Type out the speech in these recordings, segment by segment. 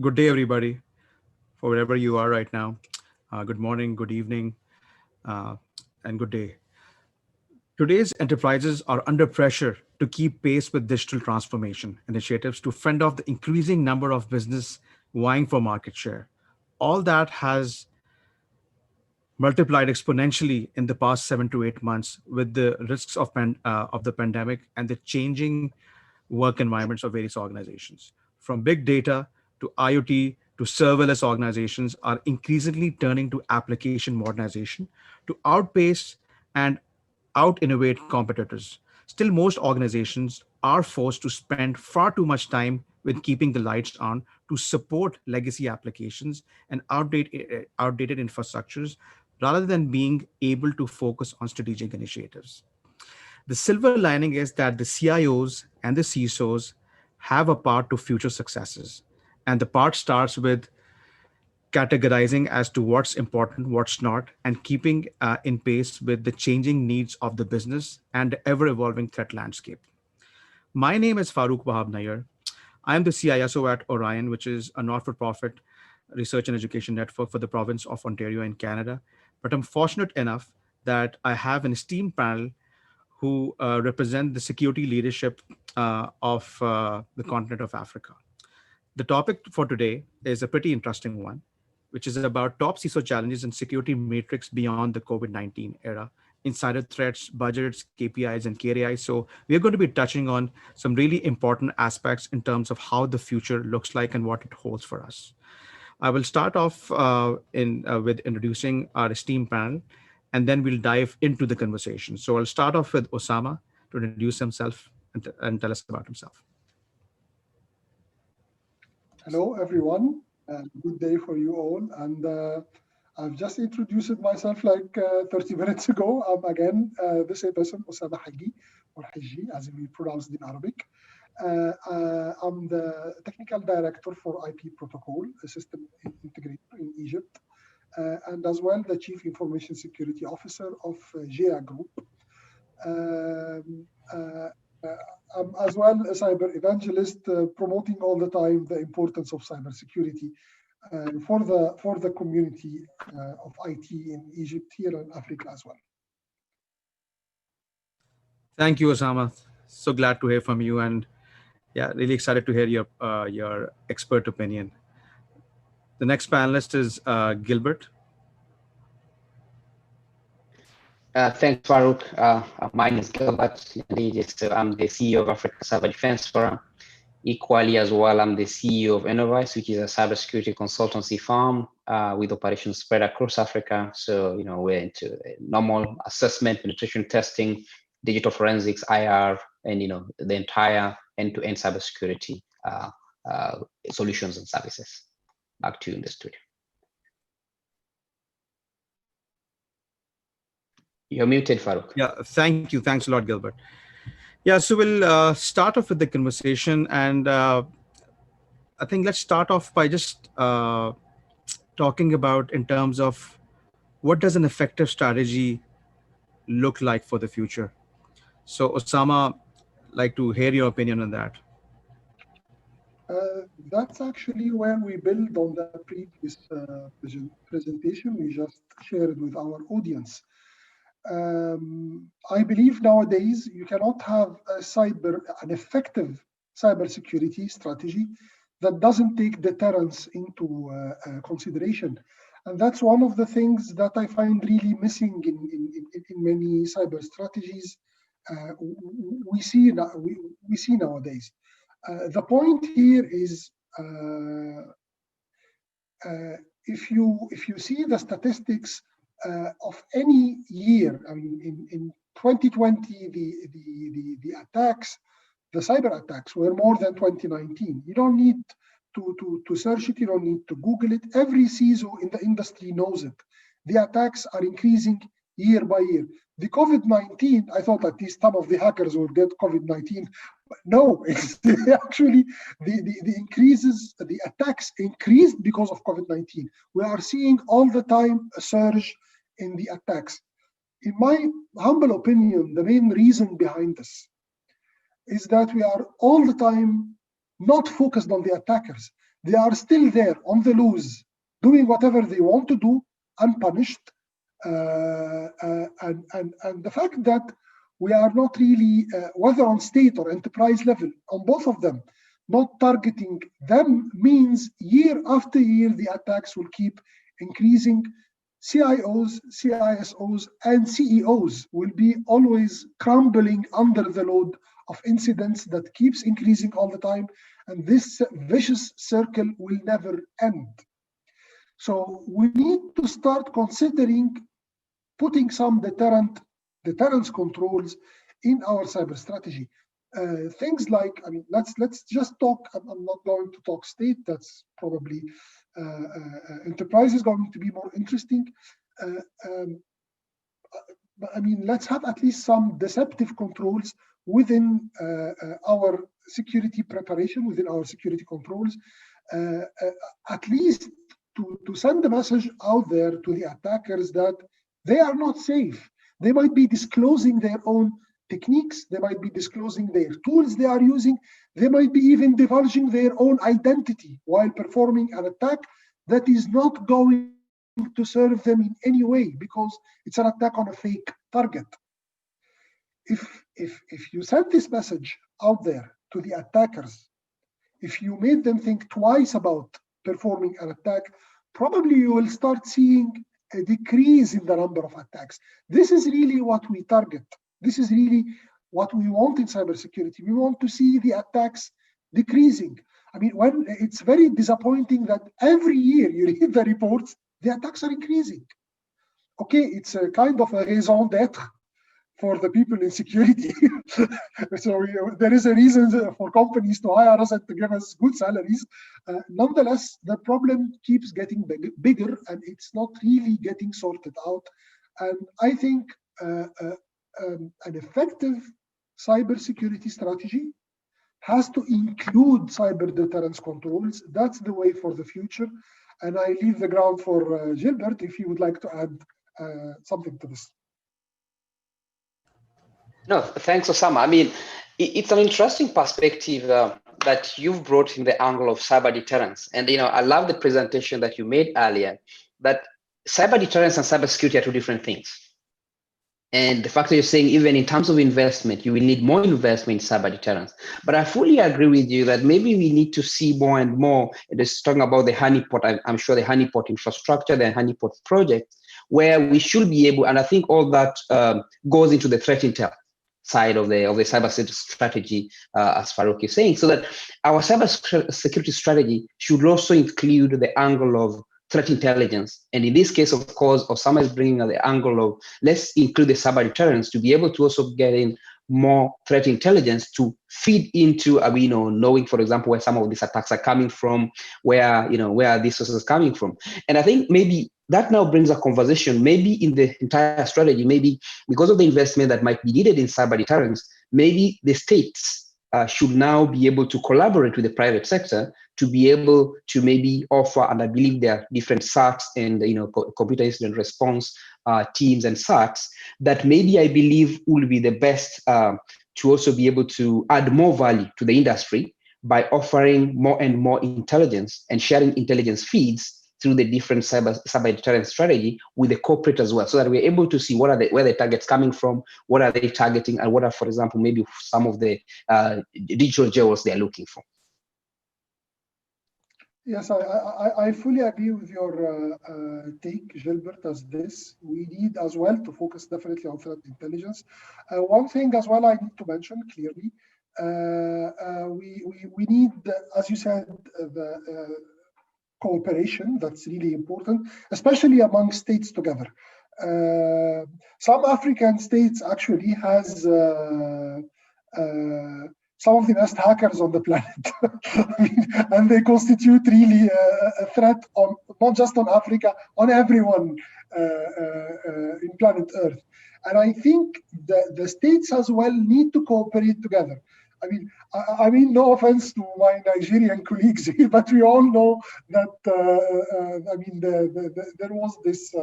Good day, everybody, for wherever you are right now. Good morning, good evening, uh, and good day. Today's enterprises are under pressure to keep pace with digital transformation initiatives to fend off the increasing number of business vying for market share. All that has multiplied exponentially in the past 7 to 8 months with the risks of the pandemic and the changing work environments of various organizations. From big data to IoT to serverless organizations are increasingly turning to application modernization to outpace and out innovate competitors. Still, most organizations are forced to spend far too much time with keeping the lights on to support legacy applications and outdated infrastructures rather than being able to focus on strategic initiatives. The silver lining is that the CIOs and the CISOs have a part to future successes. And the part starts with categorizing as to what's important, what's not, and keeping in pace with the changing needs of the business and the ever evolving threat landscape. My name is Farooq Naiyer. I am the CISO at ORION, which is a not for profit research and education network for the province of Ontario in Canada. But I'm fortunate enough that I have an esteemed panel who represent the security leadership of the continent of Africa. The topic for today is a pretty interesting one, which is about top CISO challenges and security matrix beyond the COVID-19 era, insider threats, budgets, KPIs, and KRIs. So we're going to be touching on some really important aspects in terms of how the future looks like and what it holds for us. I will start off with introducing our esteemed panel, and then we'll dive into the conversation. So I'll start off with Osama to introduce himself and tell us about himself. Hello, everyone. Good day for you all. And I've just introduced myself like 30 minutes ago. I'm again the same person, Osama Hijji, or Hijji, as we pronounce it in Arabic. I'm the technical director for IP protocol, a system integrator in Egypt, and as well the chief information security officer of GEA Group. I'm as well a cyber evangelist, promoting all the time the importance of cybersecurity for the community of IT in Egypt, here in Africa as well. Thank you, Osama. So glad to hear from you, and yeah, really excited to hear your expert opinion. The next panelist is Gilbert. Thanks, Farooq. My name is Gilbert Nyandeje, so I'm the CEO of Africa Cyber Defense Forum. Equally as well, I'm the CEO of Enovise, which is a cybersecurity consultancy firm with operations spread across Africa. So, we're into normal assessment, penetration testing, digital forensics, IR, and, the entire end-to-end cybersecurity solutions and services. Back to you in the studio. You're muted, Farooq. Yeah, thank you. Thanks a lot, Gilbert. Yeah, so we'll start off with the conversation. And I think let's start off by just talking about in terms of what does an effective strategy look like for the future? So Osama, like to hear your opinion on that. That's actually where we build on the previous presentation we just shared with our audience. I believe nowadays you cannot have an effective cybersecurity strategy that doesn't take deterrence into consideration. And that's one of the things that I find really missing in many cyber strategies we see nowadays. The point here is if you see the statistics of any year, I mean, in 2020, the attacks, the cyber attacks were more than 2019. You don't need to search it, you don't need to Google it. Every CISO in the industry knows it. The attacks are increasing year by year. The COVID-19, I thought at least some of the hackers would get COVID-19. But no, it's actually the attacks increased because of COVID-19. We are seeing all the time a surge in the attacks. In my humble opinion, the main reason behind this is that we are all the time not focused on the attackers. they are still there on the loose, doing whatever they want to do, unpunished. And the fact that we are not really, whether on state or enterprise level, on both of them, not targeting them means year after year the attacks will keep increasing. CIOs, CISOs, and CEOs will be always crumbling under the load of incidents that keeps increasing all the time, and this vicious circle will never end. So we need to start considering putting some deterrence controls in our cyber strategy. Things like, I mean, let's just talk. I'm not going to talk state. That's probably enterprise is going to be more interesting. But I mean, let's have at least some deceptive controls within our security preparation, within our security controls, at least to send the message out there to the attackers that they are not safe. They might be disclosing their own techniques, they might be disclosing their tools they are using, they might be even divulging their own identity while performing an attack that is not going to serve them in any way because it's an attack on a fake target. If you send this message out there to the attackers, if you made them think twice about performing an attack, probably you will start seeing a decrease in the number of attacks. This is really what we target. This is really what we want in cybersecurity. We want to see the attacks decreasing. I mean, when it's very disappointing that every year you read the reports, the attacks are increasing. Okay, it's a kind of a raison d'etre for the people in security. So there is a reason for companies to hire us and to give us good salaries. Nonetheless, the problem keeps getting bigger and it's not really getting sorted out. And I think an effective cybersecurity strategy has to include cyber deterrence controls. That's the way for the future. And I leave the ground for Gilbert if you would like to add something to this. No, thanks, Osama. I mean, it's an interesting perspective that you've brought in the angle of cyber deterrence. And, you know, I love the presentation that you made earlier, that cyber deterrence and cybersecurity are two different things. And the fact that you're saying even in terms of investment, you will need more investment in cyber deterrence. But I fully agree with you that maybe we need to see more and more, just talking about the honeypot, I'm sure the honeypot infrastructure, the honeypot project, where we should be able, and I think all that goes into the threat intel side of the cyber strategy, as Farooq is saying, so that our cyber security strategy should also include the angle of threat intelligence. And in this case, of course, Osama is bringing the angle of let's include the cyber deterrence to be able to also get in more threat intelligence to feed into, knowing, for example, where some of these attacks are coming from, where are these sources coming from. And I think maybe that now brings a conversation, maybe in the entire strategy, maybe because of the investment that might be needed in cyber deterrence, maybe the states should now be able to collaborate with the private sector to be able to maybe offer, and I believe there are different SARTs and computer incident response teams and SARTs that maybe I believe will be the best to also be able to add more value to the industry by offering more and more intelligence and sharing intelligence feeds through the different cyber deterrence strategy with the corporate as well, so that we're able to see where the targets coming from, what are they targeting, and what are, for example, maybe some of the digital jewels they're looking for. Yes, I fully agree with your take, Gilbert, as this. We need as well to focus definitely on threat intelligence. One thing as well I need to mention clearly, we need, as you said, the cooperation. That's really important, especially among states together. Some African states actually has some of the best hackers on the planet. And they constitute really a threat on not just on Africa, on everyone in planet Earth. And I think the states as well need to cooperate together. I mean, no offense to my Nigerian colleagues here, but we all know that there was this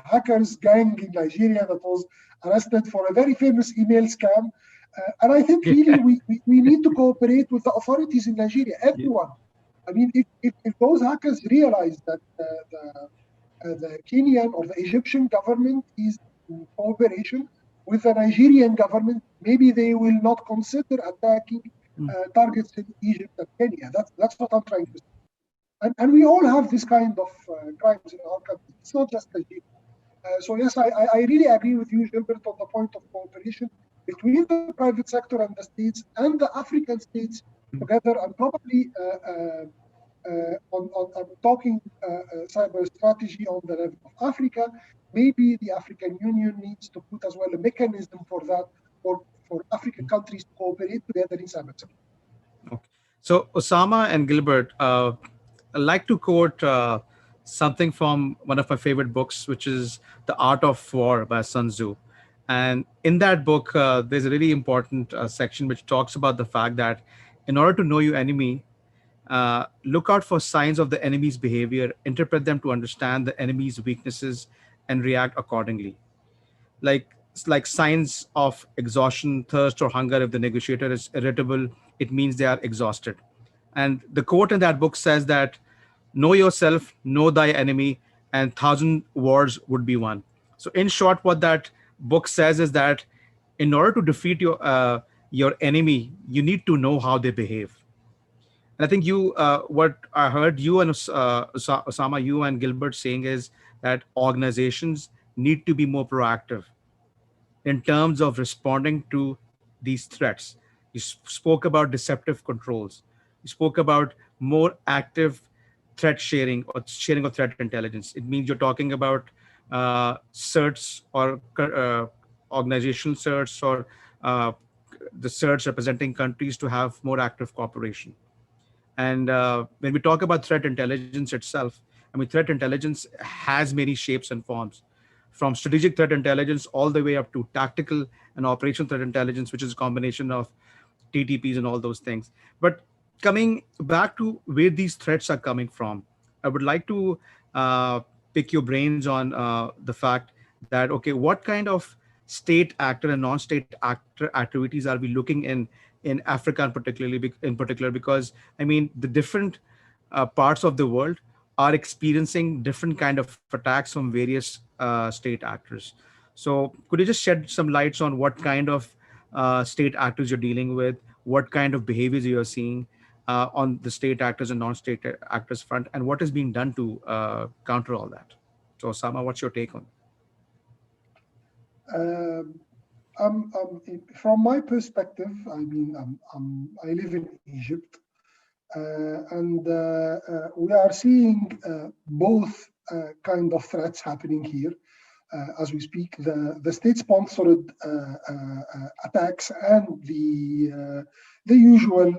hackers gang in Nigeria that was arrested for a very famous email scam, And I think really we need to cooperate with the authorities in Nigeria, everyone. I mean, if those hackers realize that the Kenyan or the Egyptian government is in cooperation with the Nigerian government, maybe they will not consider attacking targets in Egypt and Kenya. That's what I'm trying to say. And we all have this kind of crimes in our country. It's not just Nigeria. So yes, I really agree with you, Gilbert, on the point of cooperation between the private sector and the states and the African states together, and probably on talking cyber strategy on the level of Africa. Maybe the African Union needs to put as well a mechanism for that, for African countries to cooperate together in cybersecurity. Okay. So Osama and Gilbert, I'd like to quote something from one of my favorite books, which is The Art of War by Sun Tzu. And in that book, there's a really important section which talks about the fact that in order to know your enemy, look out for signs of the enemy's behavior, interpret them to understand the enemy's weaknesses, and react accordingly. Like signs of exhaustion, thirst, or hunger. If the negotiator is irritable, it means they are exhausted. And the quote in that book says that know yourself, know thy enemy, and thousand wars would be won. So in short, what that book says is that in order to defeat your enemy, you need to know how they behave. And I think what I heard you and Osama, you and Gilbert saying is that organizations need to be more proactive in terms of responding to these threats. You spoke about deceptive controls. You spoke about more active threat sharing or sharing of threat intelligence. It means you're talking about certs or organizational certs or the certs representing countries to have more active cooperation. And when we talk about threat intelligence itself, I mean, threat intelligence has many shapes and forms, from strategic threat intelligence all the way up to tactical and operational threat intelligence, which is a combination of TTPs and all those things. But coming back to where these threats are coming from, I would like to pick your brains on the fact that, okay, what kind of state actor and non-state actor activities are we looking in Africa, and particularly in particular, because I mean the different parts of the world are experiencing different kind of attacks from various state actors. So could you just shed some lights on what kind of state actors you're dealing with, what kind of behaviors you're seeing on the state actors and non-state actors front, and what is being done to counter all that? So Osama, what's your take on? From my perspective, I mean, I live in Egypt, and we are seeing both kind of threats happening here as we speak. The state-sponsored attacks and the usual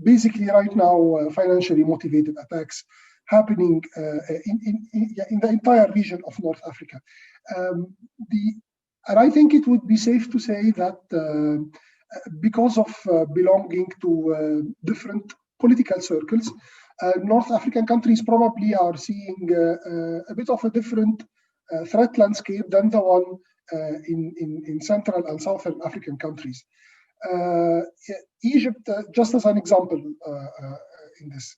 basically right now, financially motivated attacks happening in the entire region of North Africa. And I think it would be safe to say that because of belonging to different political circles, North African countries probably are seeing a bit of a different threat landscape than the one in Central and Southern African countries. Egypt, just as an example in this,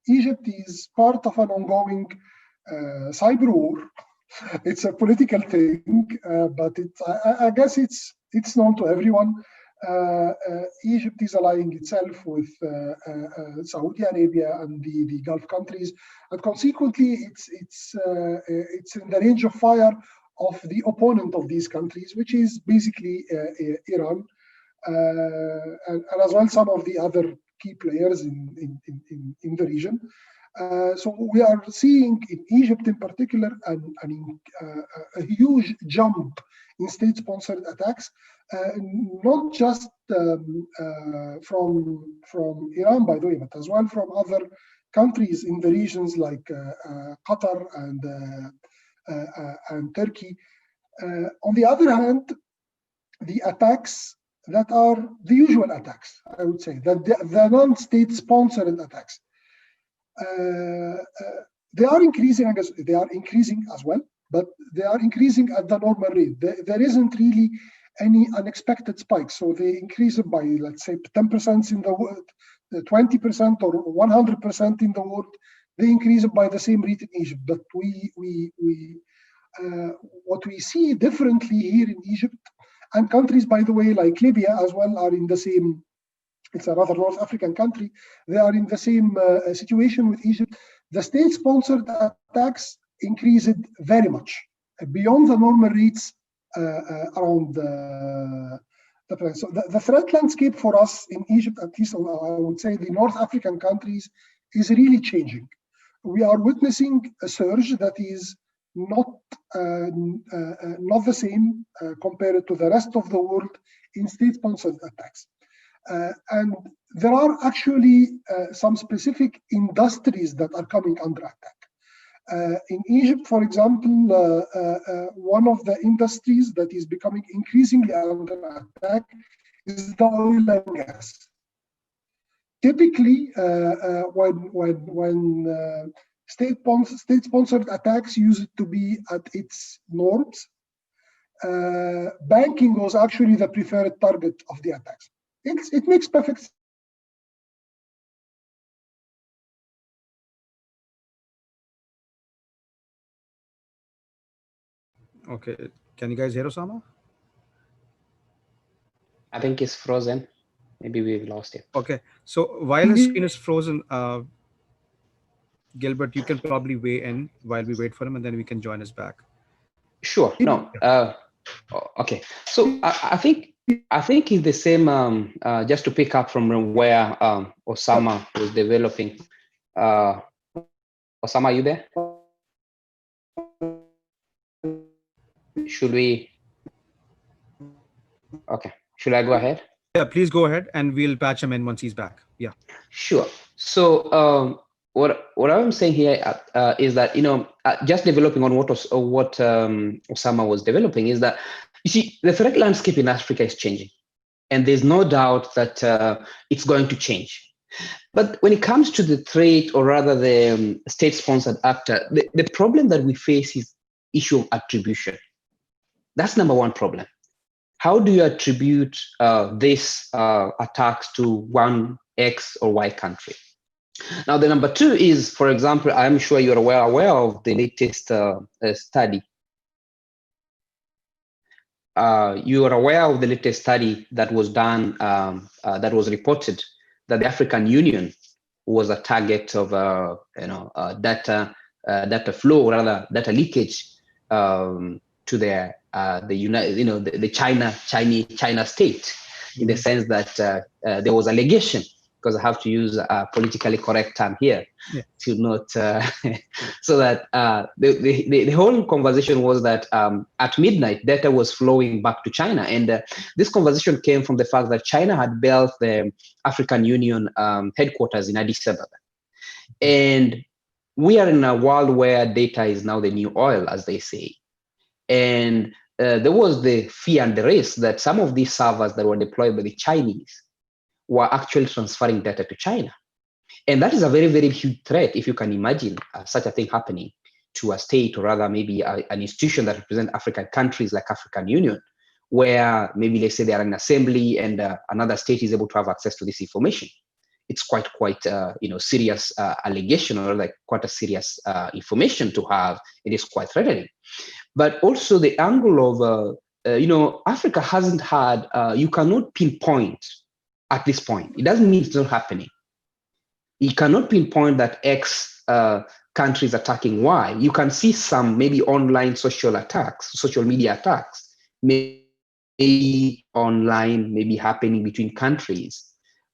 Egypt is part of an ongoing cyber war. It's a political thing, but I guess it's known to everyone. Egypt is allying itself with Saudi Arabia and the Gulf countries, and consequently, it's in the range of fire of the opponent of these countries, which is basically Iran, and as well some of the other key players in the region. So we are seeing in Egypt in particular a huge jump in state-sponsored attacks, not just from Iran, by the way, but as well from other countries in the regions like Qatar and Turkey. On the other hand, the attacks that are the usual attacks, I would say, that the non-state-sponsored attacks, they are increasing. I guess they are increasing as well, but they are increasing at the normal rate. There isn't really any unexpected spikes. So they increase it by, let's say, 10% in the world, 20% or 100% in the world. They increase it by the same rate in Egypt. But what we see differently here in Egypt, and countries, by the way, like Libya as well, are in the same. It's another North African country. They are in the same situation with Egypt. The state-sponsored attacks increased very much beyond the normal rates around the place. So the threat landscape for us in Egypt, at least I would say the North African countries, is really changing. We are witnessing a surge that is not the same compared to the rest of the world in state-sponsored attacks. And there are actually some specific industries that are coming under attack. In Egypt, for example, one of the industries that is becoming increasingly under attack is the oil and gas. Typically, when state-sponsored attacks used to be at its norms, banking was actually the preferred target of the attacks. It makes perfect sense. Okay, can you guys hear Osama? I think it's frozen. Maybe we've lost it. Okay, so while his screen is frozen, Gilbert, you can probably weigh in while we wait for him, and then we can join us back. Sure. No. Okay. So I think it's the same. Just to pick up from where Osama was developing. Osama, are you there? Should we? Okay. Should I go ahead? Yeah, please go ahead, and we'll patch him in once he's back. Yeah. Sure. So what I'm saying here is that just developing on what Osama was developing is that you see the threat landscape in Africa is changing, and there's no doubt that it's going to change. But when it comes to the threat, or rather the state-sponsored actor, the problem that we face is issue of attribution. That's number one problem. How do you attribute these attacks to one X or Y country? Now, the number two is, for example, I'm sure you're aware of the latest study. You are aware of the latest study that was done, that was reported, that the African Union was a target of data flow, rather data leakage to the China state, in the sense that there was allegation, because I have to use a politically correct term here, to not so that the whole conversation was that at midnight data was flowing back to China, and this conversation came from the fact that China had built the African Union headquarters in Addis Ababa, and we are in a world where data is now the new oil, as they say, and there was the fear and the risk that some of these servers that were deployed by the Chinese were actually transferring data to China. And that is a very, very huge threat, if you can imagine such a thing happening to a state, or rather maybe an institution that represents African countries like African Union, where maybe let's say they are in assembly and another state is able to have access to this information. It's quite serious allegation, or like quite a serious information to have. It is quite threatening. But also the angle of, Africa hasn't had, you cannot pinpoint at this point. It doesn't mean it's not happening. You cannot pinpoint that X country is attacking Y. You can see some maybe online social media attacks, maybe online, maybe happening between countries.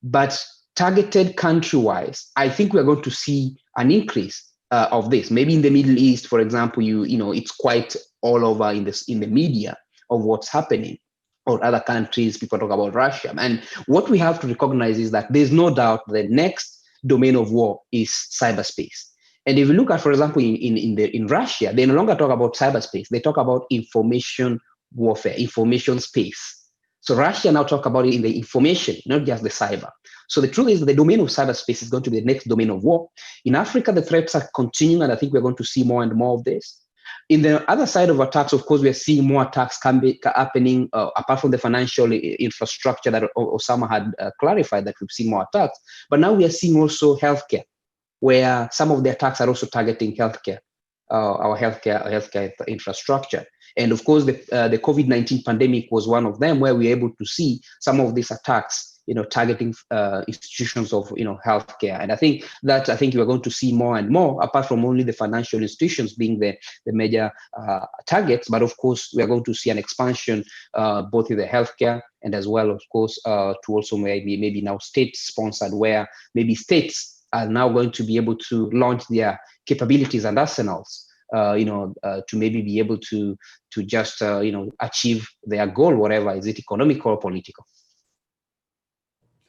But targeted country-wise, I think we're going to see an increase of this. Maybe in the Middle East, for example, it's quite all over in the media of what's happening, or other countries. People talk about Russia. And what we have to recognize is that there's no doubt the next domain of war is cyberspace. And if you look at, for example, in Russia, they no longer talk about cyberspace. They talk about information warfare, information space. So Russia now talk about it in the information, not just the cyber. So the truth is that the domain of cyberspace is going to be the next domain of war. In Africa, the threats are continuing, and I think we're going to see more and more of this. In the other side of attacks, of course, we are seeing more attacks happening, apart from the financial infrastructure that Osama had clarified that we've seen more attacks. But now we are seeing also healthcare, where some of the attacks are also targeting healthcare, our healthcare infrastructure. And of course, the COVID-19 pandemic was one of them, where we were able to see some of these attacks, targeting institutions of, healthcare. And I think you are going to see more and more, apart from only the financial institutions being the major targets, but of course, we are going to see an expansion both in the healthcare and as well, of course, to also maybe now state-sponsored, where maybe states are now going to be able to launch their capabilities and arsenals, to maybe be able to just, achieve their goal, whatever, is it economic or political.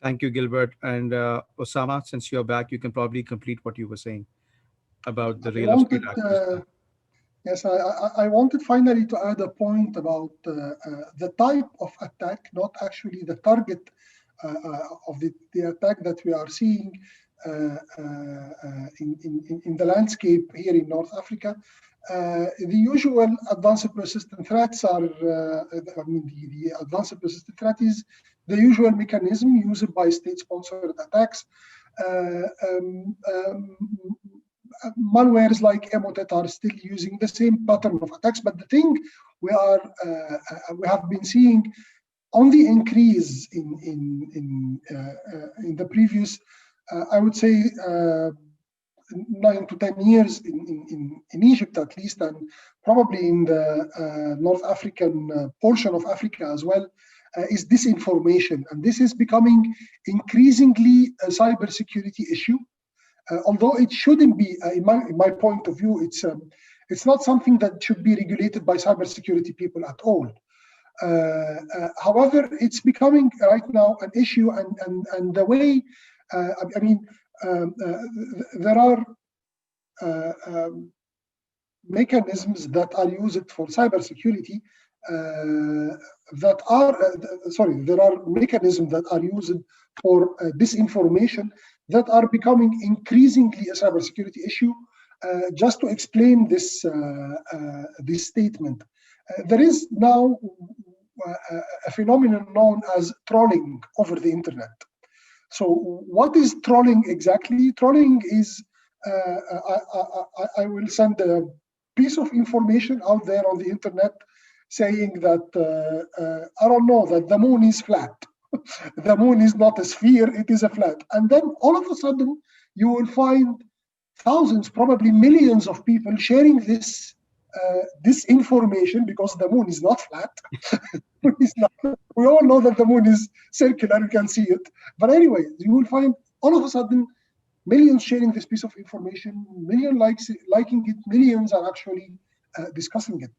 Thank you, Gilbert. And Osama, since you're back, you can probably complete what you were saying about the real estate actors. Yes, I wanted finally to add a point about the type of attack, not actually the target of the attack that we are seeing in the landscape here in North Africa. The usual advanced persistent threats are, the advanced persistent threat is the usual mechanism used by state-sponsored attacks. Malwares like Emotet are still using the same pattern of attacks, but the thing we have been seeing on the increase in the previous, I would say, 9 to 10 years in Egypt at least, and probably in the North African portion of Africa as well, is disinformation. And this is becoming increasingly a cybersecurity issue. Although it shouldn't be, in my point of view, it's not something that should be regulated by cybersecurity people at all. However, it's becoming right now an issue, and the way, there are mechanisms that are used for cybersecurity there are mechanisms that are used for disinformation that are becoming increasingly a cybersecurity issue. Just to explain this statement, there is now a phenomenon known as trolling over the internet. So what is trolling exactly? Trolling is, I will send a piece of information out there on the internet saying that, I don't know, that the moon is flat. The moon is not a sphere, it is a flat. And then all of a sudden, you will find thousands, probably millions of people sharing this information, because the moon is not flat. We all know that the moon is circular, you can see it. But anyway, you will find all of a sudden millions sharing this piece of information, millions liking it, millions are actually discussing it.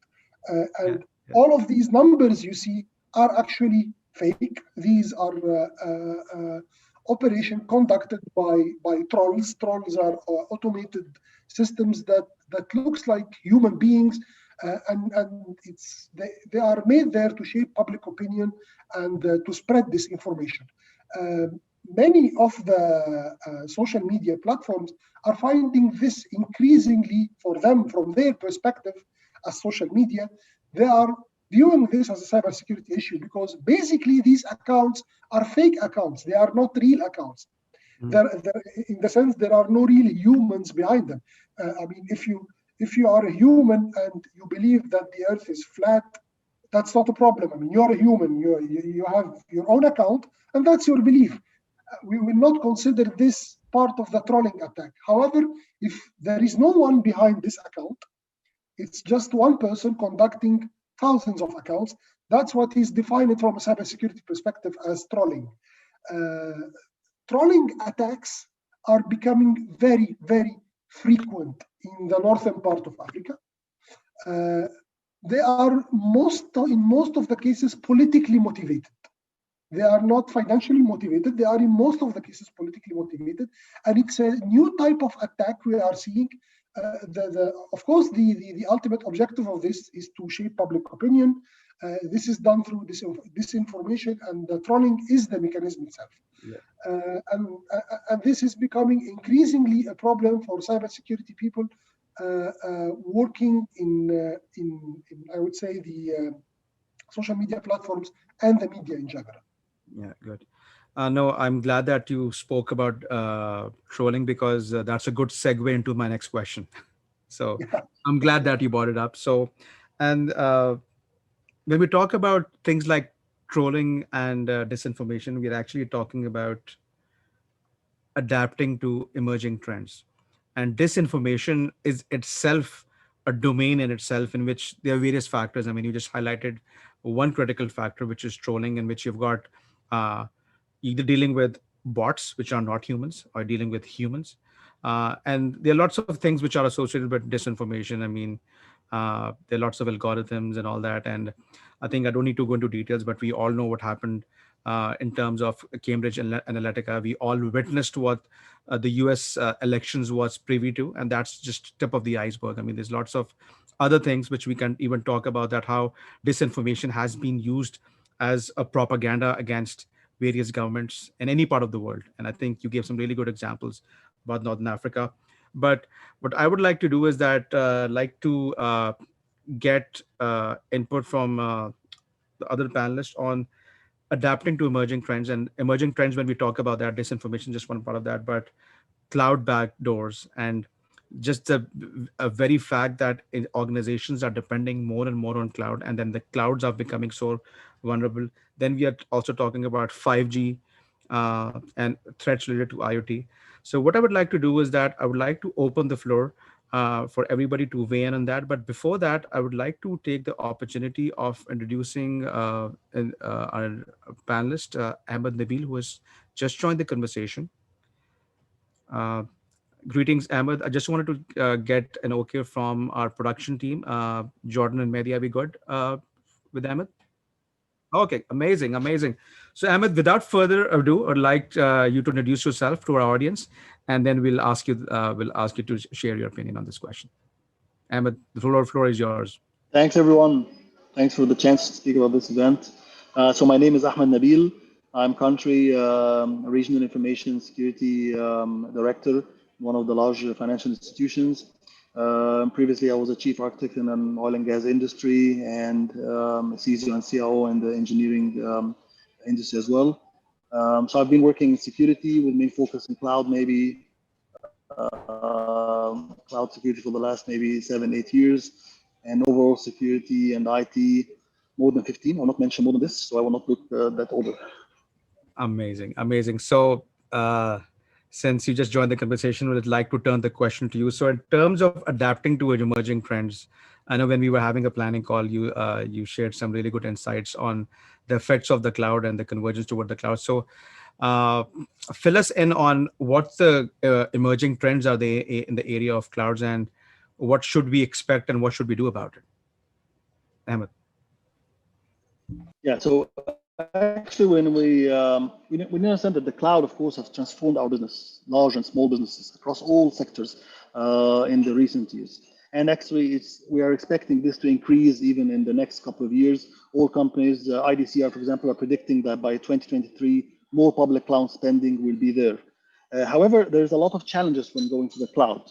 And all of these numbers you see are actually fake. These are operations conducted by trolls. Trolls are automated systems that looks like human beings, and they are made there to shape public opinion and to spread this information. Many of the social media platforms are finding this increasingly, for them, from their perspective as social media, they are viewing this as a cybersecurity issue, because basically these accounts are fake accounts. They are not real accounts. In the sense, there are no real humans behind them. If you are a human and you believe that the earth is flat, that's not a problem. You're a human. You have your own account, and that's your belief. We will not consider this part of the trolling attack. However, if there is no one behind this account, it's just one person conducting thousands of accounts, that's what is defined from a cybersecurity perspective as trolling. Trolling attacks are becoming very, very frequent in the northern part of Africa. They are in most of the cases politically motivated. They are not financially motivated. They are in most of the cases politically motivated, and it's a new type of attack we are seeing. Of course, the ultimate objective of this is to shape public opinion. This is done through disinformation, and the trolling is the mechanism itself. And this is becoming increasingly a problem for cybersecurity people, working in I would say the social media platforms and the media in general. Yeah, good. No, I'm glad that you spoke about trolling because that's a good segue into my next question. So Yeah, I'm thank glad you. that you brought it up. So, and when we talk about things like trolling and disinformation, we're actually talking about adapting to emerging trends. And disinformation is itself a domain in itself in which there are various factors. I mean, you just highlighted one critical factor, which is trolling, in which you've got uh, either dealing with bots, which are not humans, or dealing with humans. And there are lots of things which are associated with disinformation. I mean, there are lots of algorithms and all that. And I think I don't need to go into details, but we all know what happened in terms of Cambridge Analytica. We all witnessed what the US elections was privy to, and that's just tip of the iceberg. I mean, there's lots of other things which we can even talk about, that how disinformation has been used as a propaganda against various governments in any part of the world. And I think you gave some really good examples about Northern Africa. But what I would like to do is that like to get input from the other panelists on adapting to emerging trends. And emerging trends, when we talk about that, disinformation is just one part of that, but cloud backdoors and just the a very fact that organizations are depending more and more on cloud, and then the clouds are becoming so vulnerable. Then we are also talking about 5G and threats related to IoT. So what I would like to do is that I would like to open the floor for everybody to weigh in on that. But before that, I would like to take the opportunity of introducing our panelist, Ahmed Nabil, who has just joined the conversation. Uh, Greetings, Ahmed. I just wanted to get an okay from our production team. Jordan and Mehdi, are we good with Ahmed? Okay, amazing, amazing. So, Ahmed, without further ado, I'd like you to introduce yourself to our audience, and then we'll ask you to share your opinion on this question. Ahmed, the floor is yours. Thanks, everyone. Thanks for the chance to speak about this event. So my name is Ahmed Nabil. I'm country regional information security director in one of the large financial institutions. Previously, I was a chief architect in an oil and gas industry and a CISO and CIO in the engineering industry as well. So I've been working in security with main focus in cloud, maybe cloud security for the last maybe 7, 8 years, and overall security and IT more than 15. I'll not mention more than this, so I will not look that older. Amazing, amazing. So, since you just joined the conversation, we'd like to turn the question to you. So, in terms of adapting to emerging trends, I know when we were having a planning call, you shared some really good insights on the effects of the cloud and the convergence toward the cloud. So, uh, fill us in on what the emerging trends are they in the area of clouds, and what should we expect and what should we do about it, Ahmed? Yeah, so actually, when we understand that the cloud, of course, has transformed our business, large and small businesses across all sectors in the recent years. And actually, we are expecting this to increase even in the next couple of years. All companies, IDCR, for example, are predicting that by 2023, more public cloud spending will be there. However, there's a lot of challenges when going to the cloud.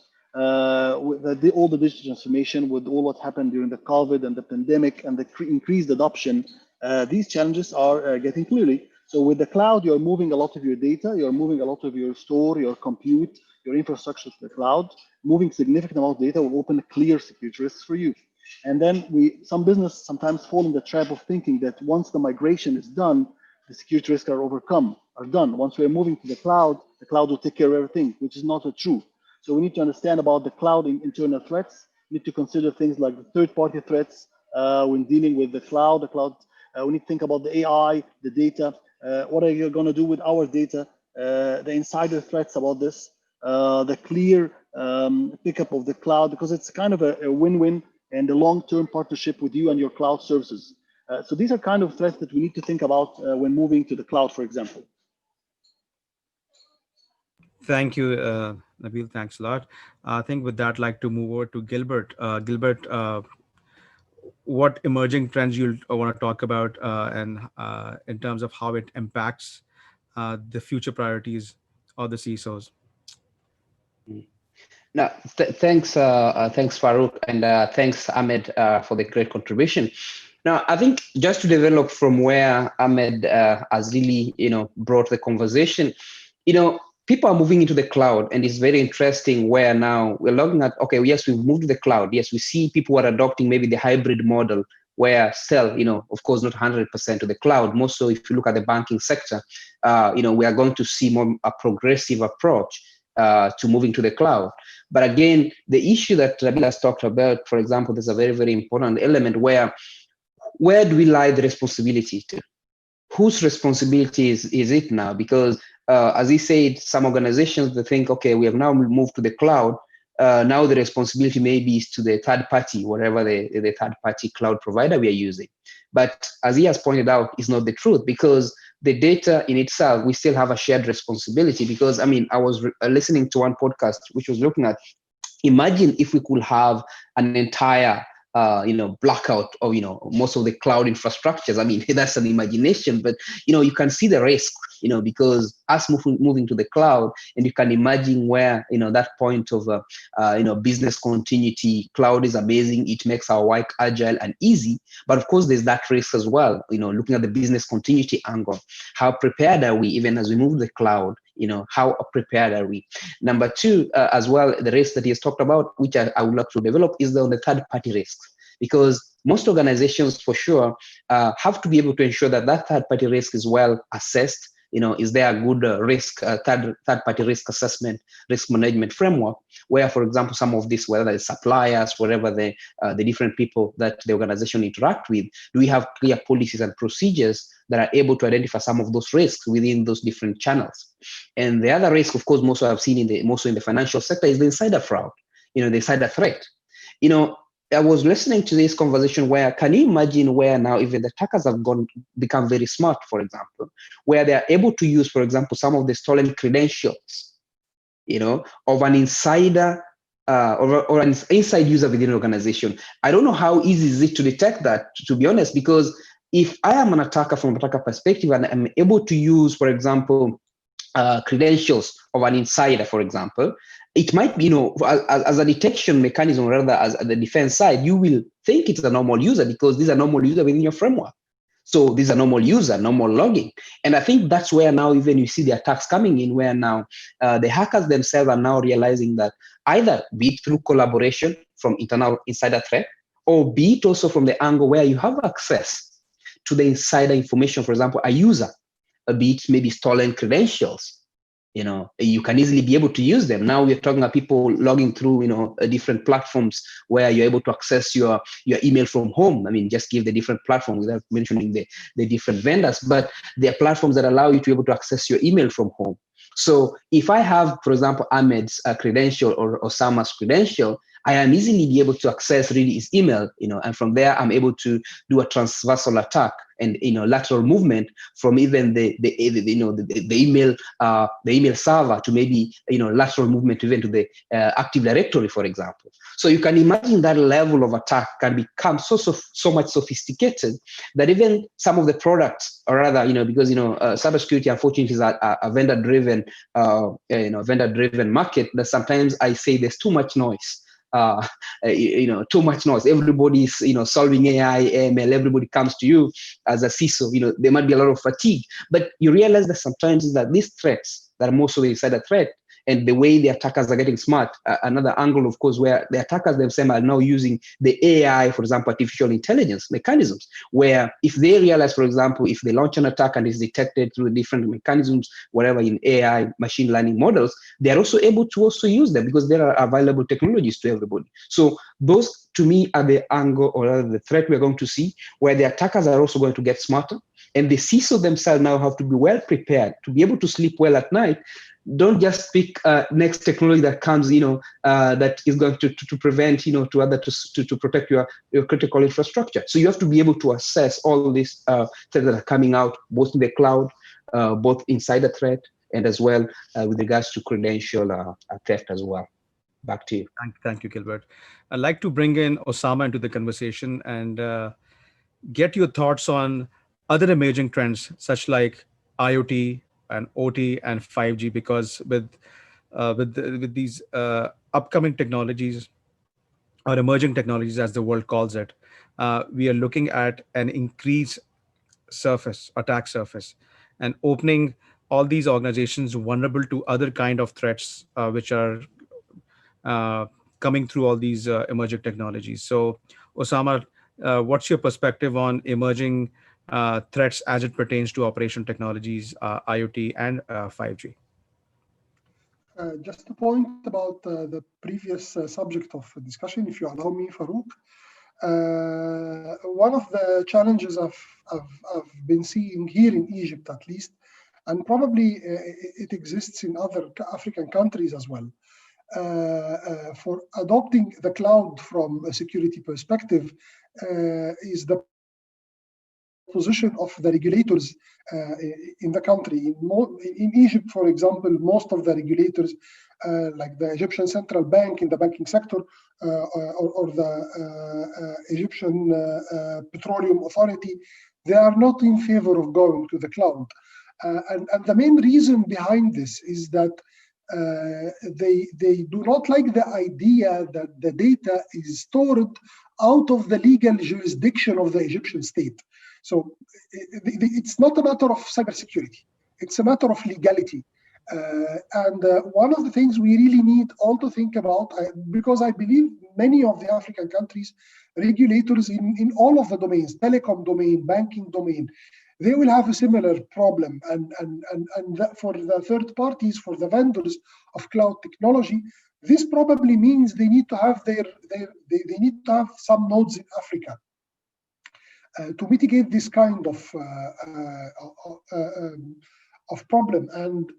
With all the digital transformation, with all what happened during the COVID and the pandemic and the increased adoption, these challenges are getting clearly. So with the cloud, you're moving a lot of your data, you're moving a lot of your store, your compute, your infrastructure to the cloud. Moving significant amount of data will open clear security risks for you. And then some business sometimes fall in the trap of thinking that once the migration is done, the security risks are overcome, are done. Once we're moving to the cloud will take care of everything, which is not true. So we need to understand about the cloud internal threats. We need to consider things like the third-party threats when dealing with the cloud. We need to think about the AI, the data. What are you going to do with our data? The insider threats about this, the clear pickup of the cloud, because it's kind of a win-win and a long-term partnership with you and your cloud services. So these are kind of threats that we need to think about when moving to the cloud, for example. Thank you, Nabil. Thanks a lot. I think with that, I'd like to move over to Gilbert. Gilbert, what emerging trends you want to talk about, and in terms of how it impacts the future priorities of the CISOs? No, thanks Farooq, and thanks Ahmed for the great contribution. Now, I think just to develop from where Ahmed has really, brought the conversation, people are moving into the cloud, and it's very interesting where now we're looking at, okay, yes, we've moved to the cloud. Yes, we see people are adopting maybe the hybrid model where still, of course, not 100% to the cloud. More so, if you look at the banking sector, we are going to see more a progressive approach to moving to the cloud. But again, the issue that Nabil has talked about, for example, there's a very, very important element where do we lie the responsibility to? Whose responsibility is it now? Because as he said, some organizations, they think, okay, we have now moved to the cloud. Now the responsibility maybe is to the third party, whatever the third party cloud provider we are using. But as he has pointed out, it's not the truth, because the data in itself, we still have a shared responsibility. Because I was listening to one podcast which was looking at, imagine if we could have an entire blackout of most of the cloud infrastructures. That's an imagination, but you can see the risk, because us moving to the cloud, and you can imagine where that point of business continuity. Cloud is amazing, it makes our work agile and easy, but of course there's that risk as well. Looking at the business continuity angle, how prepared are we even as we move to the cloud? How prepared are we? Number two, as well, the risk that he has talked about, which I would like to develop, is on the third-party risks. Because most organizations, for sure, have to be able to ensure that third-party risk is well assessed. Is there a good third-party risk assessment, risk management framework, where, for example, some of this, whether it's suppliers, whatever the different people that the organization interact with, do we have clear policies and procedures that are able to identify some of those risks within those different channels? And the other risk, of course, most I've seen in the financial sector, is the insider fraud, the insider threat. I was listening to this conversation where, can you imagine where now even the attackers have become very smart, for example, where they are able to use, for example, some of the stolen credentials, of an insider or an inside user within an organization. I don't know how easy is it to detect that, to be honest, because if I am an attacker from an attacker perspective and I'm able to use, for example, credentials of an insider, for example, it might be, as a detection mechanism, or rather as the defense side, you will think it's a normal user because these are normal user within your framework. So these are normal user, normal logging. And I think that's where now even you see the attacks coming in, where now the hackers themselves are now realizing that either be it through collaboration from internal insider threat, or be it also from the angle where you have access to the insider information, for example, a user, be it maybe stolen credentials, you can easily be able to use them. Now we're talking about people logging through, different platforms where you're able to access your email from home. Just give the different platforms without mentioning the different vendors, but there are platforms that allow you to be able to access your email from home. So if I have, for example, Ahmed's credential or Osama's credential, I am easily be able to access really his email, and from there I'm able to do a transversal attack and lateral movement from even the email server to maybe lateral movement even to the Active Directory, for example. So you can imagine that level of attack can become so much sophisticated that even some of the products, or rather, because cybersecurity unfortunately is a vendor-driven market, that sometimes I say there's too much noise. Too much noise. Everybody's, solving AI, ML, everybody comes to you as a CISO, there might be a lot of fatigue, but you realize that sometimes is that these threats that are most of the insider threat, and the way the attackers are getting smart, another angle, of course, where the attackers themselves are now using the AI, for example, artificial intelligence mechanisms, where if they realize, for example, if they launch an attack and it's detected through different mechanisms, whatever in AI, machine learning models, they're also able to also use them because there are available technologies to everybody. So those, to me, are the angle or rather the threat we're going to see, where the attackers are also going to get smarter. And the CISO themselves now have to be well prepared to be able to sleep well at night. Don't just pick next technology that comes, that is going to prevent, to protect your critical infrastructure. So you have to be able to assess all these threats that are coming out, both in the cloud, both insider threat, and as well with regards to credential theft as well. Back to you. Thank you, Gilbert. I'd like to bring in Osama into the conversation and get your thoughts on other emerging trends, such like IoT and OT and 5G, because with with these upcoming technologies or emerging technologies, as the world calls it, we are looking at an increased attack surface, and opening all these organizations vulnerable to other kind of threats which are uh, coming through all these emerging technologies. So, Osama, what's your perspective on emerging threats as it pertains to operational technologies, IoT, and 5G? Just a point about the previous subject of discussion, if you allow me, Farooq. One of the challenges I've been seeing here in Egypt, at least, and probably it exists in other African countries as well, for adopting the cloud from a security perspective is the position of the regulators in the country. In Egypt, for example, most of the regulators, like the Egyptian Central Bank in the banking sector, or the Egyptian Petroleum Authority, they are not in favor of going to the cloud. And the main reason behind this is that they do not like the idea that the data is stored out of the legal jurisdiction of the Egyptian state. So it's not a matter of cybersecurity, it's a matter of legality. And one of the things we really need all to think about, because I believe many of the African countries, regulators in all of the domains, telecom domain, banking domain, they will have a similar problem. And for the third parties, for the vendors of cloud technology, this probably means they need to have they need to have some nodes in Africa to mitigate this kind of problem. And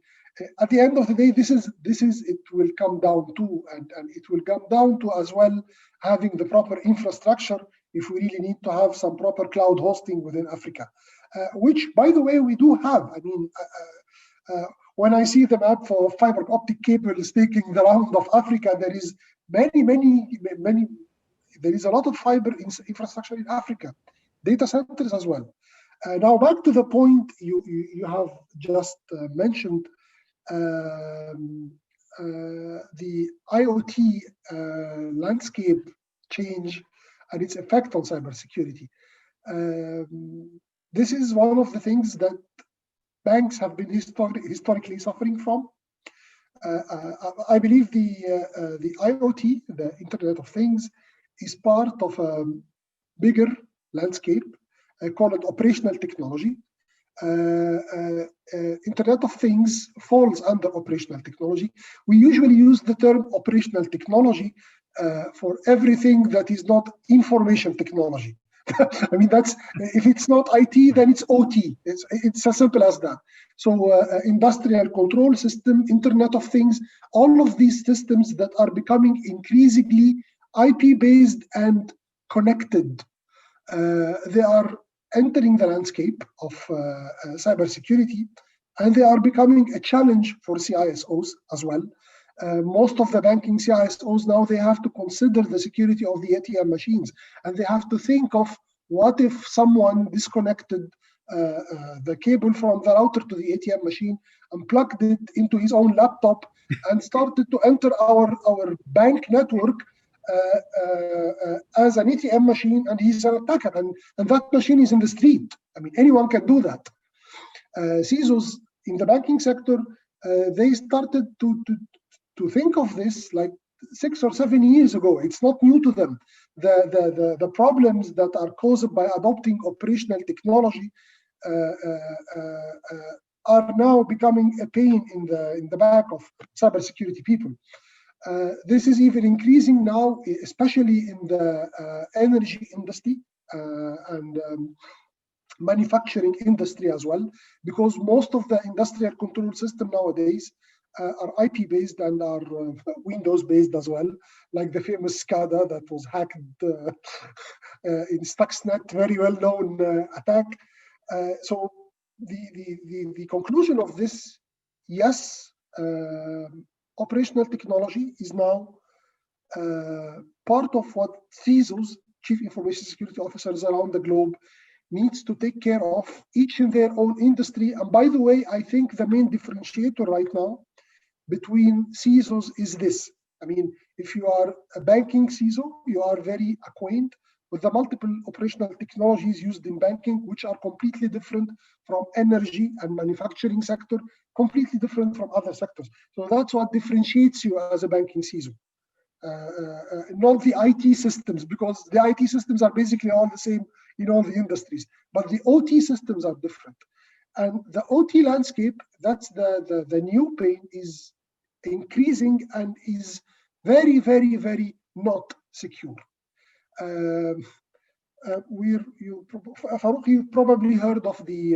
at the end of the day, this is it will come down to, and it will come down to as well having the proper infrastructure if we really need to have some proper cloud hosting within Africa, which, by the way, we do have. I mean, when I see the map for fiber optic cables taking the round of Africa, there is there is a lot of fiber infrastructure in Africa, data centers as well. Now back to the point you have just mentioned, the IoT landscape change and its effect on cybersecurity. This is one of the things that banks have been historically suffering from. I believe the IoT, the Internet of Things, is part of a bigger landscape called operational technology. Internet of Things falls under operational technology. We usually use the term operational technology for everything that is not information technology. I mean, that's, if it's not IT, then it's OT. It's as simple as that. So industrial control system, Internet of Things, all of these systems that are becoming increasingly IP-based and connected, they are entering the landscape of cybersecurity, and they are becoming a challenge for CISOs as well. Most of the banking CISOs now, they have to consider the security of the ATM machines, and they have to think of what if someone disconnected the cable from the router to the ATM machine and plugged it into his own laptop and started to enter our bank network as an ATM machine, and he's an attacker, and that machine is in the street. I mean, anyone can do that. CISOs in the banking sector, they started to think of this like 6 or 7 years ago. It's not new to them. The problems that are caused by adopting operational technology are now becoming a pain in the back of cybersecurity people. This is even increasing now, especially in the energy industry and manufacturing industry as well, because most of the industrial control system nowadays are IP-based and are Windows-based as well, like the famous SCADA that was hacked in Stuxnet, very well-known attack. So the conclusion of this, yes, operational technology is now part of what CISOs, Chief Information Security Officers around the globe, needs to take care of, each in their own industry. And by the way, I think the main differentiator right now between CISOs is this. I mean, if you are a banking CISO, you are very acquainted with the multiple operational technologies used in banking, which are completely different from energy and manufacturing sector, completely different from other sectors. So that's what differentiates you as a banking CISO. Not the IT systems, because the IT systems are basically all the same in all the industries, but the OT systems are different. And the OT landscape, that's the new pain, is increasing and is very, very, very not secure. Farooq, you've probably heard of the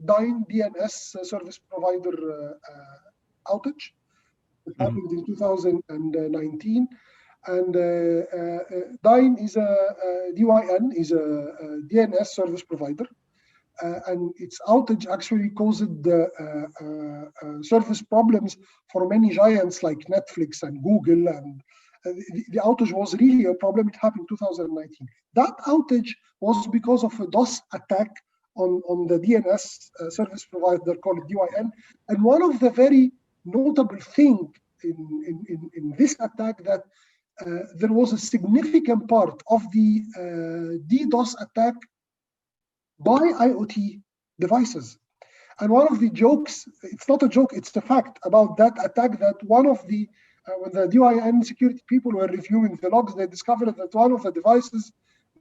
DNS service provider outage. It happened in 2019, and DYN is a DNS service provider, and its outage actually caused service problems for many giants like Netflix and Google, and the outage was really a problem. It happened in 2019. That outage was because of a DOS attack on the DNS service provider called DYN, and one of the very notable thing in this attack that there was a significant part of the DDoS attack by IoT devices. And one of the jokes, it's not a joke, it's a fact about that attack, that one of the, when the DYN security people were reviewing the logs, they discovered that one of the devices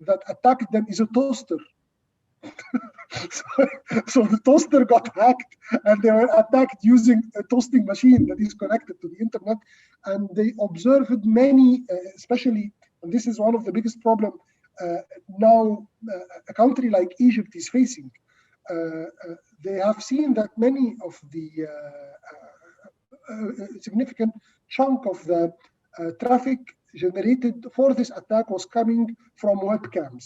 that attacked them is a toaster. So the toaster got hacked, and they were attacked using a toasting machine that is connected to the internet. And they observed many, especially, and this is one of the biggest problems now a country like Egypt is facing. They have seen that many of the significant chunk of the traffic generated for this attack was coming from webcams,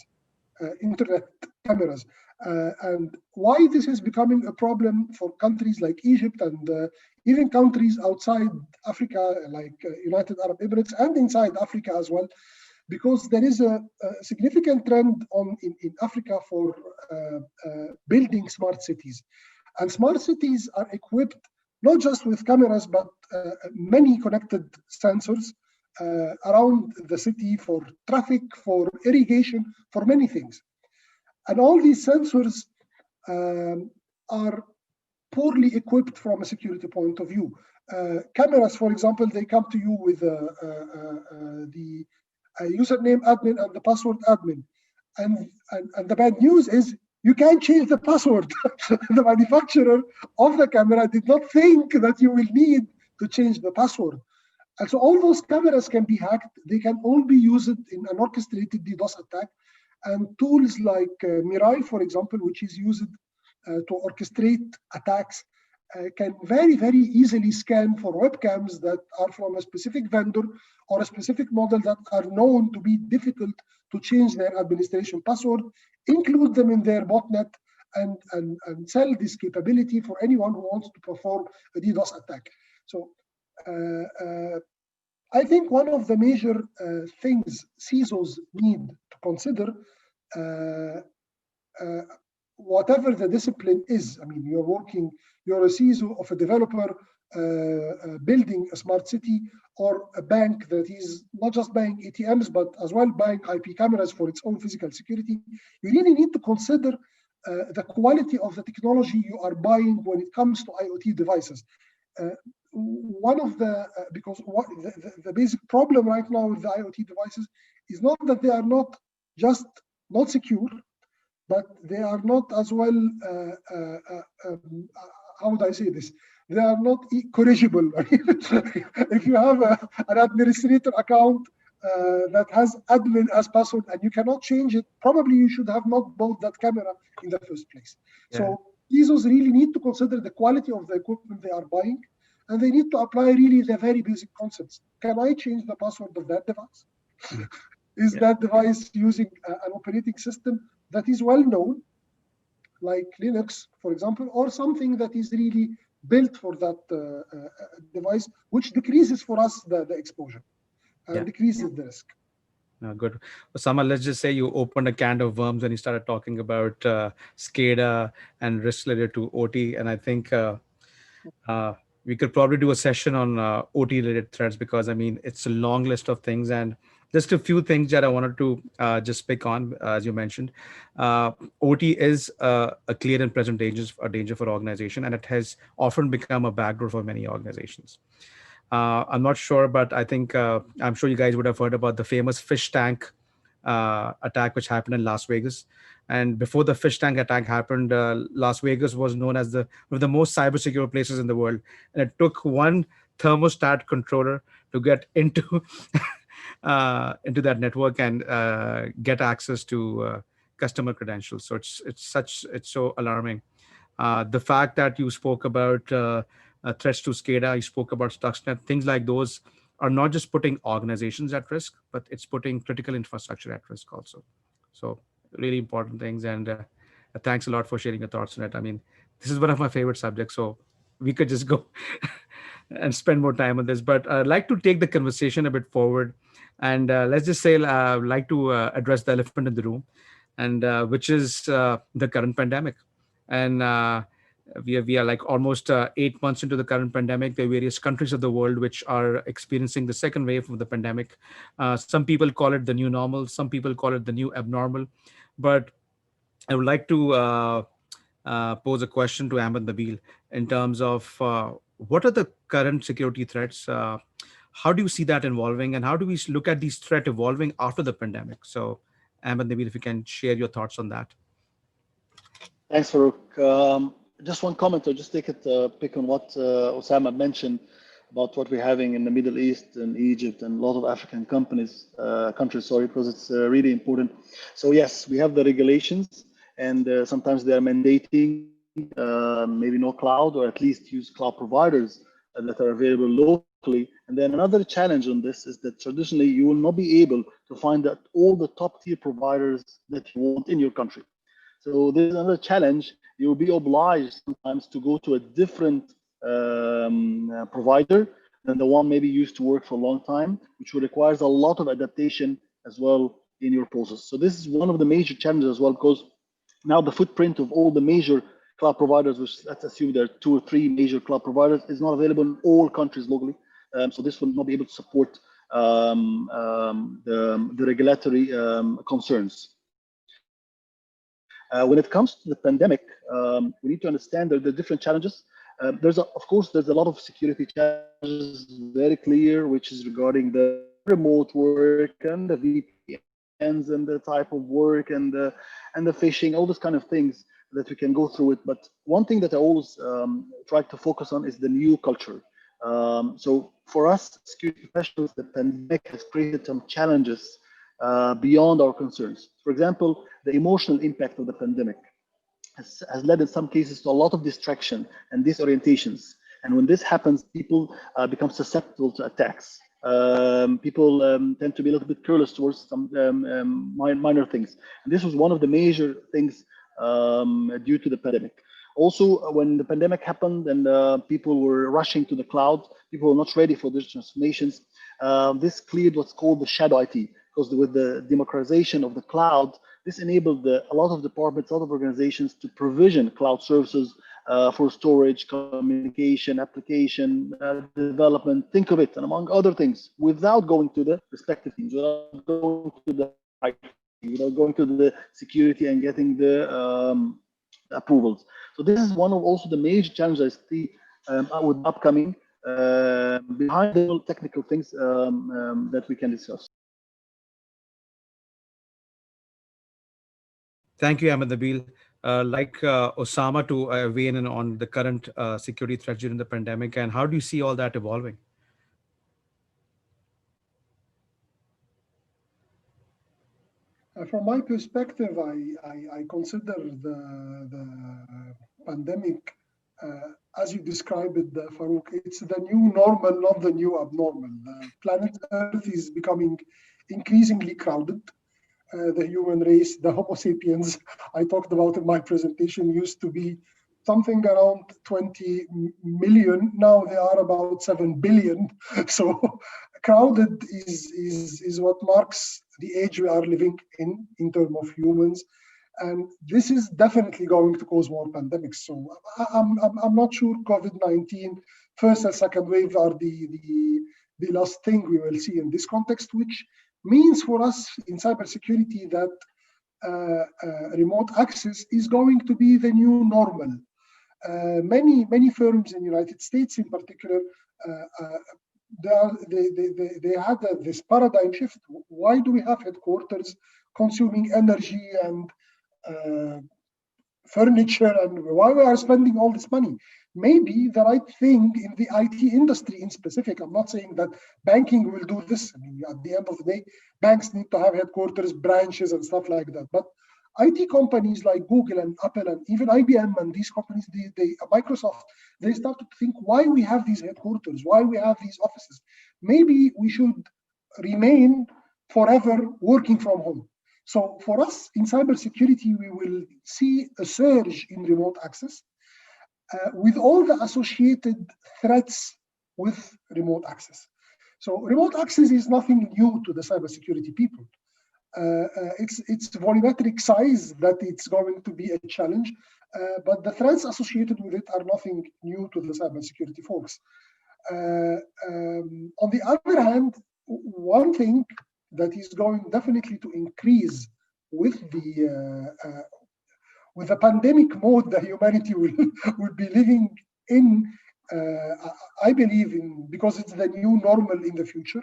internet cameras. And why this is becoming a problem for countries like Egypt and even countries outside Africa, like United Arab Emirates, and inside Africa as well, because there is a significant trend in Africa for building smart cities. And smart cities are equipped not just with cameras, but many connected sensors around the city for traffic, for irrigation, for many things. And all these sensors are poorly equipped from a security point of view. Cameras, for example, they come to you with the username admin and the password admin. And the bad news is you can't change the password. The manufacturer of the camera did not think that you will need to change the password. And so all those cameras can be hacked. They can all be used in an orchestrated DDoS attack. And tools like Mirai, for example, which is used to orchestrate attacks, can very, very easily scan for webcams that are from a specific vendor or a specific model that are known to be difficult to change their administration password, include them in their botnet, and sell this capability for anyone who wants to perform a DDoS attack. So I think one of the major things CISOs need to consider, whatever the discipline is, I mean, you're a CISO of a developer building a smart city, or a bank that is not just buying ATMs, but as well buying IP cameras for its own physical security. You really need to consider the quality of the technology you are buying when it comes to IoT devices. One of the, because the basic problem right now with the IoT devices is not that they are not just not secure, but they are not as well, how would I say this? They are not corrigible. If you have an administrator account that has admin as password and you cannot change it, probably you should have not bought that camera in the first place. Yeah. So CISOs really need to consider the quality of the equipment they are buying, and they need to apply really the very basic concepts. Can I change the password of that device? Is that device using an operating system that is well known, like Linux, for example, or something that is really built for that device, which decreases for us the exposure and decreases the risk. No, good. Osama, let's just say you opened a can of worms and you started talking about SCADA and risks related to OT. And I think we we could probably do a session on OT related threats, because I mean it's a long list of things, and just a few things that I wanted to just pick on, as you mentioned. Uh, OT is a clear and present danger for organization, and it has often become a backdoor for many organizations. I'm not sure, but I think I'm sure you guys would have heard about the famous fish tank attack which happened in Las Vegas. And before the fish tank attack happened, Las Vegas was known as one of the most cyber secure places in the world. And it took one thermostat controller to get into into that network and get access to customer credentials. So it's so alarming. The fact that you spoke about threats to SCADA, you spoke about Stuxnet, things like those are not just putting organizations at risk, but it's putting critical infrastructure at risk also. So really important things. And thanks a lot for sharing your thoughts on it. I mean, this is one of my favorite subjects, so we could just go and spend more time on this. But I'd like to take the conversation a bit forward, and let's just say like to address the elephant in the room, and which is the current pandemic. And we are like almost 8 months into the current pandemic. There are various countries of the world which are experiencing the second wave of the pandemic. Some people call it the new normal. Some people call it the new abnormal. But I would like to pose a question to Ahmed Nabil in terms of what are the current security threats? How do you see that evolving, and how do we look at these threats evolving after the pandemic? So, Ahmed Nabil, if you can share your thoughts on that. Thanks, Farooq. Just one comment, I'll just take it, pick on what Osama mentioned about what we're having in the Middle East and Egypt and a lot of African countries, sorry, because it's really important. So yes, we have the regulations, and sometimes they are mandating maybe no cloud, or at least use cloud providers that are available locally. And then another challenge on this is that traditionally you will not be able to find that all the top tier providers that you want in your country. So there's another challenge. You will be obliged sometimes to go to a different provider than the one maybe used to work for a long time, which will requires a lot of adaptation as well in your process. So this is one of the major challenges as well, because now the footprint of all the major cloud providers, which let's assume there are 2 or 3 major cloud providers, is not available in all countries locally. So this will not be able to support the regulatory concerns. When it comes to the pandemic, we need to understand that there are different challenges. Of course, there's a lot of security challenges, very clear, which is regarding the remote work and the VPNs and the type of work and the phishing, all those kind of things that we can go through it. But one thing that I always try to focus on is the new culture. So for us, security professionals, the pandemic has created some challenges beyond our concerns. For example, the emotional impact of the pandemic has led in some cases to a lot of distraction and disorientations. And when this happens, people become susceptible to attacks. People tend to be a little bit careless towards some minor things. And this was one of the major things due to the pandemic. Also, when the pandemic happened and people were rushing to the cloud, people were not ready for these transformations. This cleared what's called the shadow IT, because with the democratization of the cloud, this enabled a lot of departments, a lot of organizations to provision cloud services for storage, communication, application, development, think of it, and among other things, without going to the respective teams, without going to the without going to the security and getting the approvals. So this is one of also the major challenges I see with upcoming behind the technical things that we can discuss. Thank you, Ahmed Nabil. Like Osama, to weigh in on the current security threats during the pandemic, and how do you see all that evolving? From my perspective, I consider the pandemic, as you described it, Farooq, it's the new normal, not the new abnormal. Planet Earth is becoming increasingly crowded. The human race, the Homo sapiens I talked about in my presentation, used to be something around 20 million. Now they are about 7 billion. So crowded is what marks the age we are living in terms of humans. And this is definitely going to cause more pandemics. So I'm not sure COVID-19 first and second wave are the last thing we will see in this context, which means for us in cybersecurity that remote access is going to be the new normal. Many firms in the United States, in particular, they had this paradigm shift. Why do we have headquarters consuming energy and furniture, and why we are spending all this money? Maybe the right thing in the IT industry in specific. I'm not saying that banking will do this. I mean, at the end of the day, banks need to have headquarters, branches, and stuff like that. But IT companies like Google and Apple and even IBM and these companies, Microsoft, they started to think why we have these headquarters, why we have these offices. Maybe we should remain forever working from home. So for us in cybersecurity, we will see a surge in remote access with all the associated threats with remote access. So remote access is nothing new to the cybersecurity people. It's volumetric size that it's going to be a challenge, but the threats associated with it are nothing new to the cybersecurity folks. On the other hand, one thing that is going definitely to increase with the pandemic mode that humanity will be living in, I believe in, because it's the new normal in the future.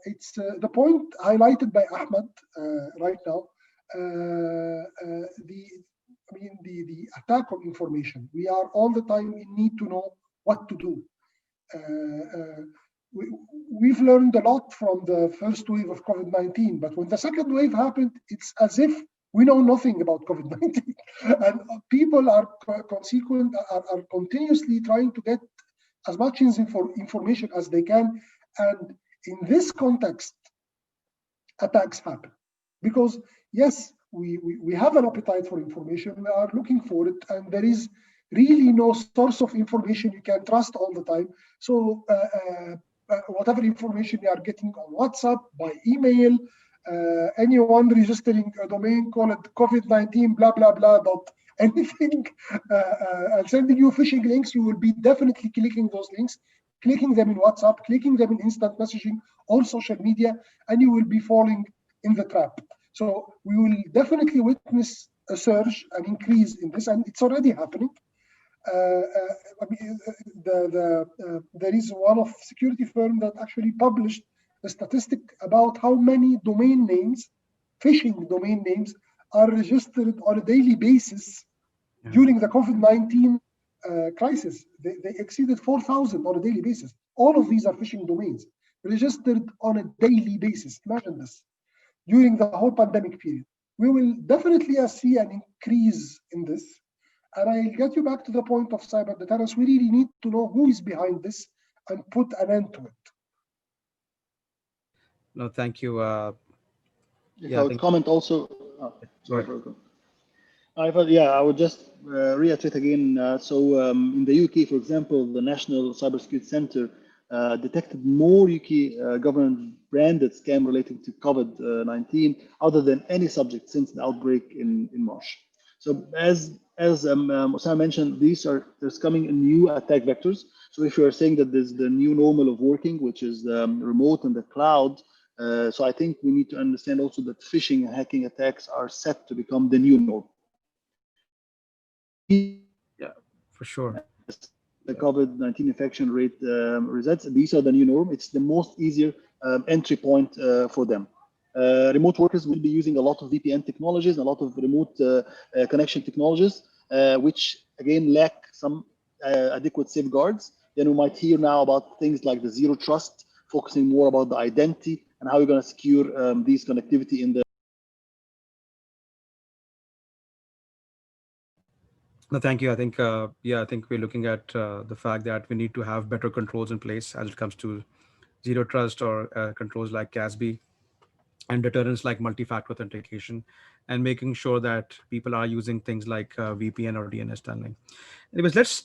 It's the point highlighted by Ahmed right now. The attack on information. We are all the time in need to know what to do. We've learned a lot from the first wave of COVID-19, but when the second wave happened, it's as if we know nothing about COVID-19. And people are continuously trying to get as much information as they can. And in this context, attacks happen. Because yes, we have an appetite for information, we are looking for it, and there is really no source of information you can trust all the time. So whatever information you are getting on WhatsApp, by email, anyone registering a domain, call it Covid-19, blah, blah, blah, dot anything, and sending you phishing links, you will be definitely clicking those links, clicking them in WhatsApp, clicking them in instant messaging, all social media, and you will be falling in the trap. So we will definitely witness a surge, an increase in this, and it's already happening. There is one of security firm that actually published a statistic about how many domain names, phishing domain names, are registered on a daily basis during the COVID-19 crisis. They exceeded 4,000 on a daily basis. All of these are phishing domains registered on a daily basis. Imagine this during the whole pandemic period. We will definitely see an increase in this. And I'll get you back to the point of cyber deterrence. We really need to know who is behind this and put an end to it. No, thank you. I would comment also. Sorry. I would just reiterate again. In the UK, for example, the National Cybersecurity Center detected more UK government-branded scam relating to COVID-19 other than any subject since the outbreak in March. So as Osama mentioned, there's coming new attack vectors. So if you are saying that there's the new normal of working, which is remote and the cloud, so I think we need to understand also that phishing and hacking attacks are set to become the new norm. Yeah, for sure. The COVID-19 infection rate results. These are the new norm. It's the most easier entry point for them. Remote workers will be using a lot of VPN technologies, a lot of remote connection technologies, which again lack some adequate safeguards. Then we might hear now about things like the zero trust, focusing more about the identity and how you're going to secure these connectivity in the. No, thank you. I think, I think we're looking at the fact that we need to have better controls in place as it comes to zero trust or controls like CASB and deterrence like multi-factor authentication, and making sure that people are using things like VPN or DNS tunneling. Anyways, let's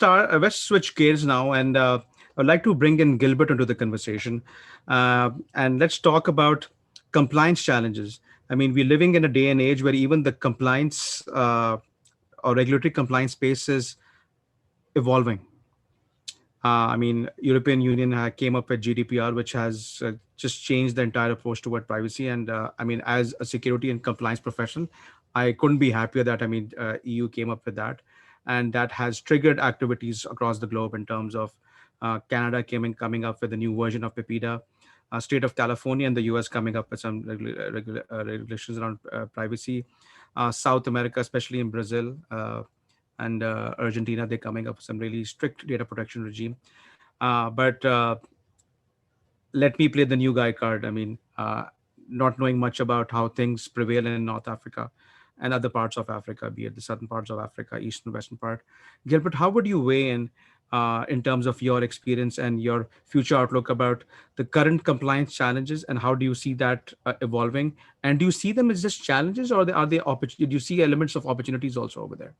switch gears now, and I'd like to bring in Gilbert into the conversation, and let's talk about compliance challenges. I mean, we're living in a day and age where even the compliance or regulatory compliance space is evolving. I mean, European Union came up with GDPR, which has just changed the entire approach toward privacy. And I mean, as a security and compliance professional, I couldn't be happier that EU came up with that, and that has triggered activities across the globe in terms of Canada coming up with a new version of PIPEDA, state of California and the US coming up with some regulations around privacy. South America, especially in Brazil and Argentina, they're coming up with some really strict data protection regime. But let me play the new guy card. I mean, not knowing much about how things prevail in North Africa and other parts of Africa, be it the southern parts of Africa, eastern, western part. Gilbert, how would you weigh in terms of your experience and your future outlook about the current compliance challenges, and how do you see that evolving? And do you see them as just challenges, or are they do you see elements of opportunities also over there?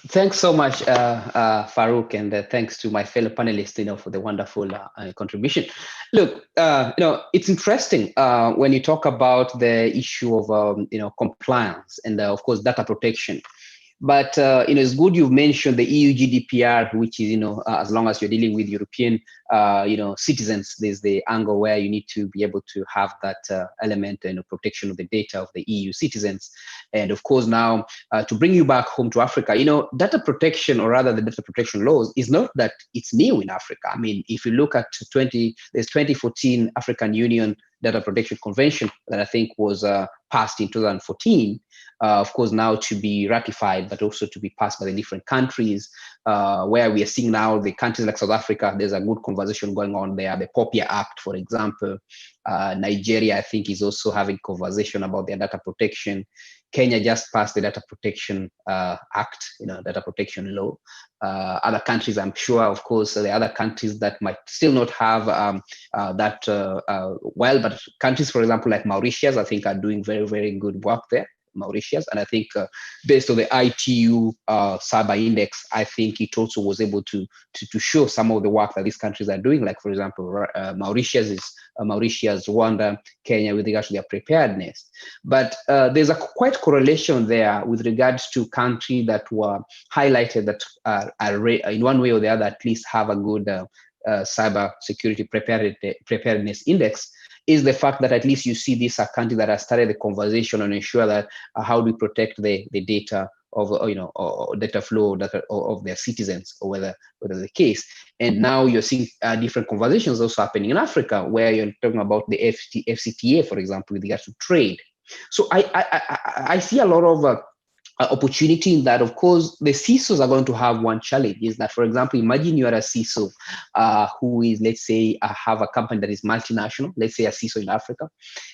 Thanks so much, Farooq, and thanks to my fellow panelists, for the wonderful contribution. Look, it's interesting when you talk about the issue of compliance and of course data protection. But it's good you've mentioned the EU GDPR, which is as long as you're dealing with European citizens, there's the angle where you need to be able to have that element and protection of the data of the EU citizens. And of course now to bring you back home to Africa, data protection, or rather the data protection laws, is not that it's new in Africa. I mean, if you look at there's 2014 African Union Data Protection Convention that I think was passed in 2014, of course now to be ratified, but also to be passed by the different countries, where we are seeing now the countries like South Africa, there's a good conversation going on there. The POPIA Act, for example. Nigeria, I think, is also having conversation about their data protection. Kenya just passed the Data Protection Act, data protection law. Other countries, I'm sure, of course, there are other countries that might still not have that well, but countries, for example, like Mauritius, I think are doing very, very good work there. Mauritius, and I think based on the ITU cyber index, I think it also was able to show some of the work that these countries are doing. Like, for example, Mauritius, Rwanda, Kenya, with regards to their preparedness. But there's a quite correlation there with regards to countries that were highlighted that are in one way or the other at least have a good cyber security preparedness index, is the fact that at least you see these are countries that have started the conversation and ensure that how do we protect the data of or data flow of their citizens, or whether the case. And now you're seeing different conversations also happening in Africa, where you're talking about the FCTA, for example, with regards to trade. So I see a lot of opportunity in that. Of course, the CISOs are going to have one challenge, is that, for example, imagine you are a CISO who is, let's say, have a company that is multinational, let's say a CISO in Africa,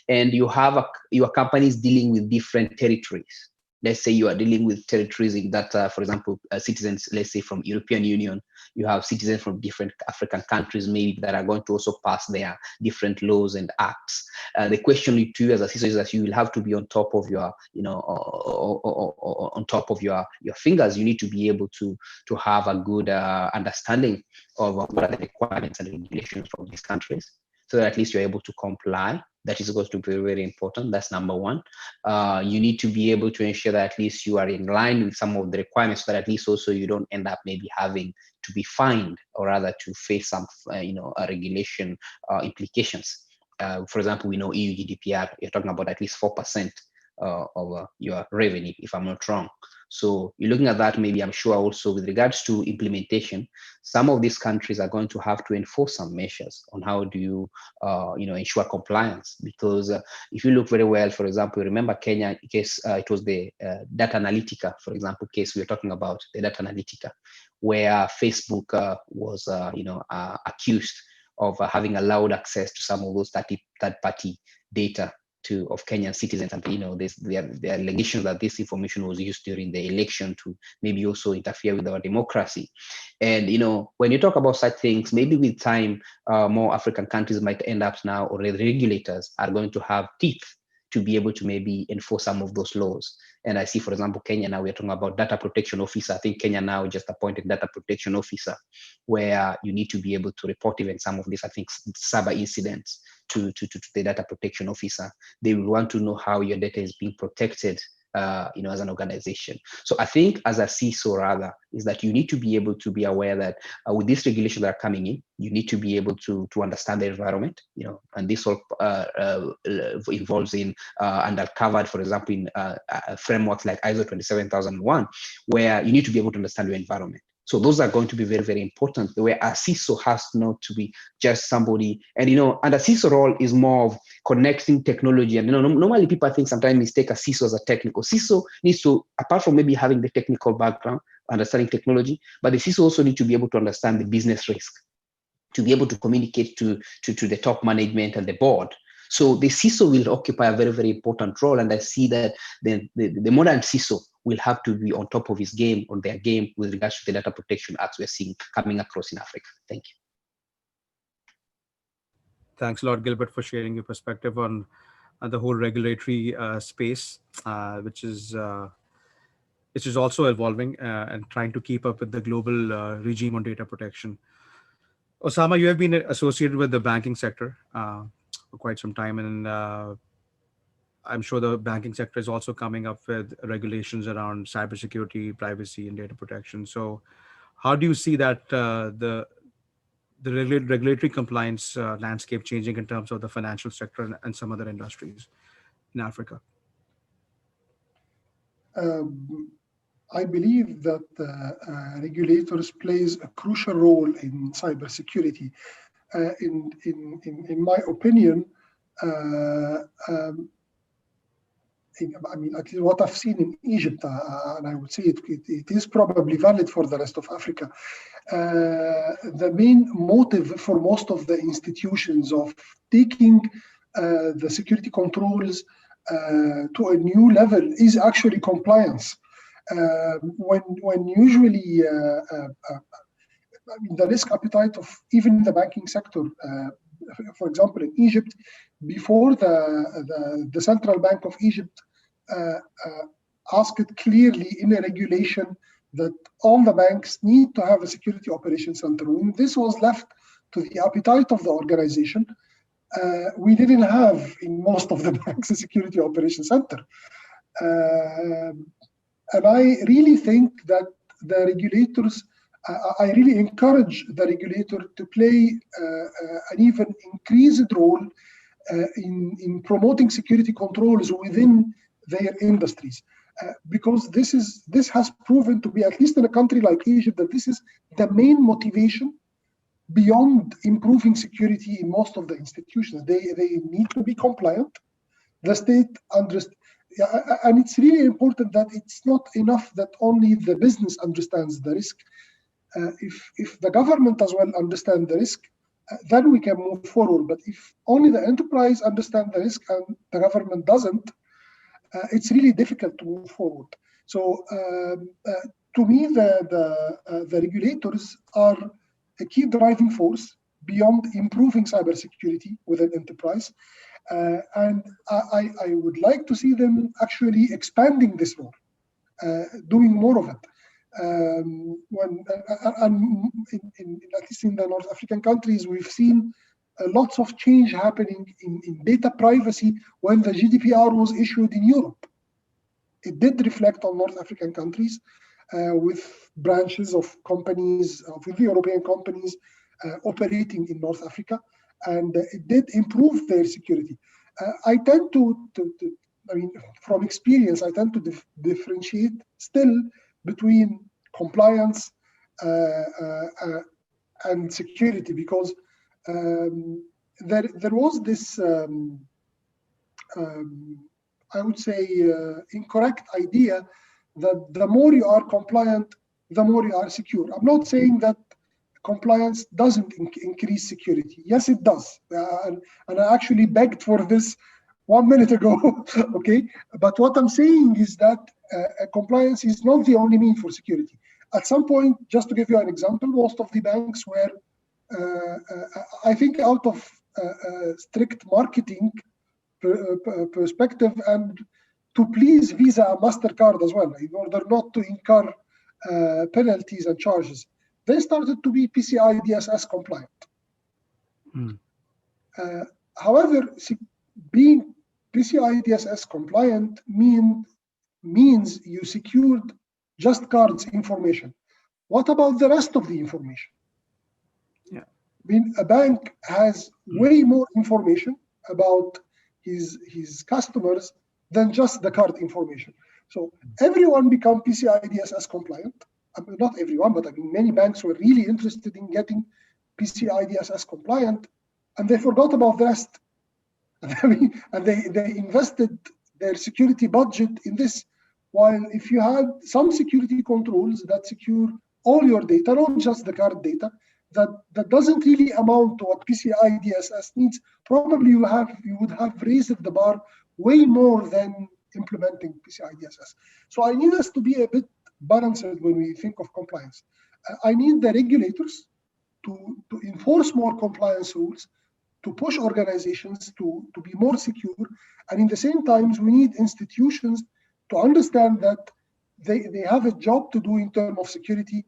and you have your company is dealing with different territories. Let's say you are dealing with territories in that, for example, citizens, let's say from European Union, you have citizens from different African countries, maybe, that are going to also pass their different laws and acts. The question to you as a CISO is that you will have to be on top of your, on top of your fingers. You need to be able to have a good understanding of what are the requirements and regulations from these countries, so that at least you're able to comply. That is going to be very, very important. That's number one. You need to be able to ensure that at least you are in line with some of the requirements, so that at least also you don't end up maybe having to be fined, or rather to face some, regulation implications. For example, we know EU GDPR, you're talking about at least 4% of your revenue, if I'm not wrong. So you're looking at that, maybe, I'm sure also with regards to implementation, some of these countries are going to have to enforce some measures on how do you, ensure compliance. Because if you look very well, for example, remember Kenya case, it was the Data Analytica, for example, case we were talking about, the Data Analytica, where Facebook was, accused of having allowed access to some of those third-party data of Kenyan citizens, and there are allegations that this information was used during the election to maybe also interfere with our democracy. And when you talk about such things, maybe with time, more African countries might end up now, or the regulators are going to have teeth to be able to maybe enforce some of those laws. And I see, for example, Kenya now, we're talking about data protection officer. I think Kenya now just appointed data protection officer, where you need to be able to report even some of these, I think, cyber incidents to the data protection officer. They will want to know how your data is being protected as an organization. So I think as a CISO rather, is that you need to be able to be aware that with these regulations that are coming in, you need to be able to understand the environment, and this all involves in and are covered, for example, in frameworks like ISO 27001, where you need to be able to understand your environment. So those are going to be very, very important, where a CISO has not to be just somebody, and and a CISO role is more of connecting technology. And normally people I think sometimes mistake a CISO as a technical. CISO needs to, apart from maybe having the technical background, understanding technology, but the CISO also need to be able to understand the business risk, to be able to communicate to the top management and the board. So the CISO will occupy a very, very important role. And I see that the modern CISO will have to be on top of his game, on their game, with regards to the data protection acts we're seeing coming across in Africa. Thank you. Thanks a lot, Gilbert, for sharing your perspective on the whole regulatory space, which is also evolving and trying to keep up with the global regime on data protection. Osama, you have been associated with the banking sector for quite some time, and I'm sure the banking sector is also coming up with regulations around cybersecurity, privacy, and data protection. So, how do you see that the regulatory compliance landscape changing in terms of the financial sector and some other industries in Africa? I believe that regulators plays a crucial role in cybersecurity. In my opinion, at least what I've seen in Egypt, and I would say it is probably valid for the rest of Africa. The main motive for most of the institutions of taking the security controls to a new level is actually compliance. When usually the risk appetite of even the banking sector, for example, in Egypt, before the Central Bank of Egypt asked clearly in a regulation that all the banks need to have a security operations center. When this was left to the appetite of the organization, we didn't have in most of the banks a security operations center. And I really think that the regulators, I really encourage the regulator to play an even increased role in promoting security controls within their industries. Because this has proven to be, at least in a country like Egypt, that this is the main motivation beyond improving security in most of the institutions. They need to be compliant. The state understands. And it's really important that it's not enough that only the business understands the risk. If the government as well understands the risk, then we can move forward. But if only the enterprise understands the risk and the government doesn't, it's really difficult to move forward. So to me, the regulators are a key driving force beyond improving cybersecurity within enterprise. And I would like to see them actually expanding this role, doing more of it. At least in the North African countries, we've seen lots of change happening in data privacy when the GDPR was issued in Europe. It did reflect on North African countries with branches of companies, of European companies operating in North Africa, and it did improve their security. I tend to from experience, I tend to differentiate still between compliance and security, because there was this, I would say, incorrect idea that the more you are compliant, the more you are secure. I'm not saying that compliance doesn't increase security. Yes, it does. And I actually begged for this 1 minute ago, okay? But what I'm saying is that compliance is not the only mean for security. At some point, just to give you an example, most of the banks were, I think, out of strict marketing perspective and to please Visa and MasterCard as well, in order not to incur penalties and charges, they started to be PCI DSS compliant. However, being PCI DSS compliant means means you secured just cards information. What about the rest of the information? Yeah. I mean, a bank has way more information about his customers than just the card information. So everyone become PCI DSS compliant. I mean, not everyone, but I mean, many banks were really interested in getting PCI DSS compliant, and they forgot about the rest. I mean, and they invested their security budget in this. While if you had some security controls that secure all your data, not just the card data, that doesn't really amount to what PCI DSS needs, probably you would have raised the bar way more than implementing PCI DSS. So I need us to be a bit balanced when we think of compliance. I need the regulators to enforce more compliance rules, to push organizations to be more secure. And in the same time, we need institutions to understand that they have a job to do in terms of security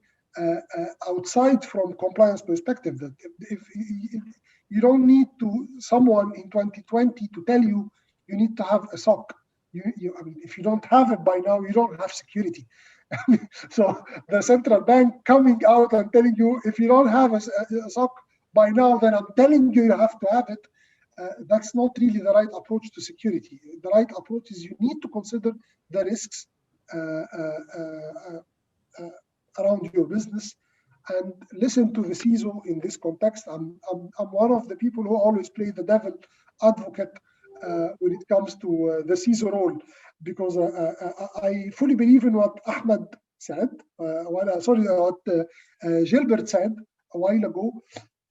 outside from compliance perspective. That if you don't need someone in 2020 to tell you need to have a SOC. I mean, if you don't have it by now, you don't have security. So the central bank coming out and telling you if you don't have a SOC by now, then I'm telling you have to have it. That's not really the right approach to security. The right approach is you need to consider the risks around your business and listen to the CISO in this context. I'm one of the people who always play the devil advocate when it comes to the CISO role, because I fully believe in what Ahmed said, what Gilbert said a while ago.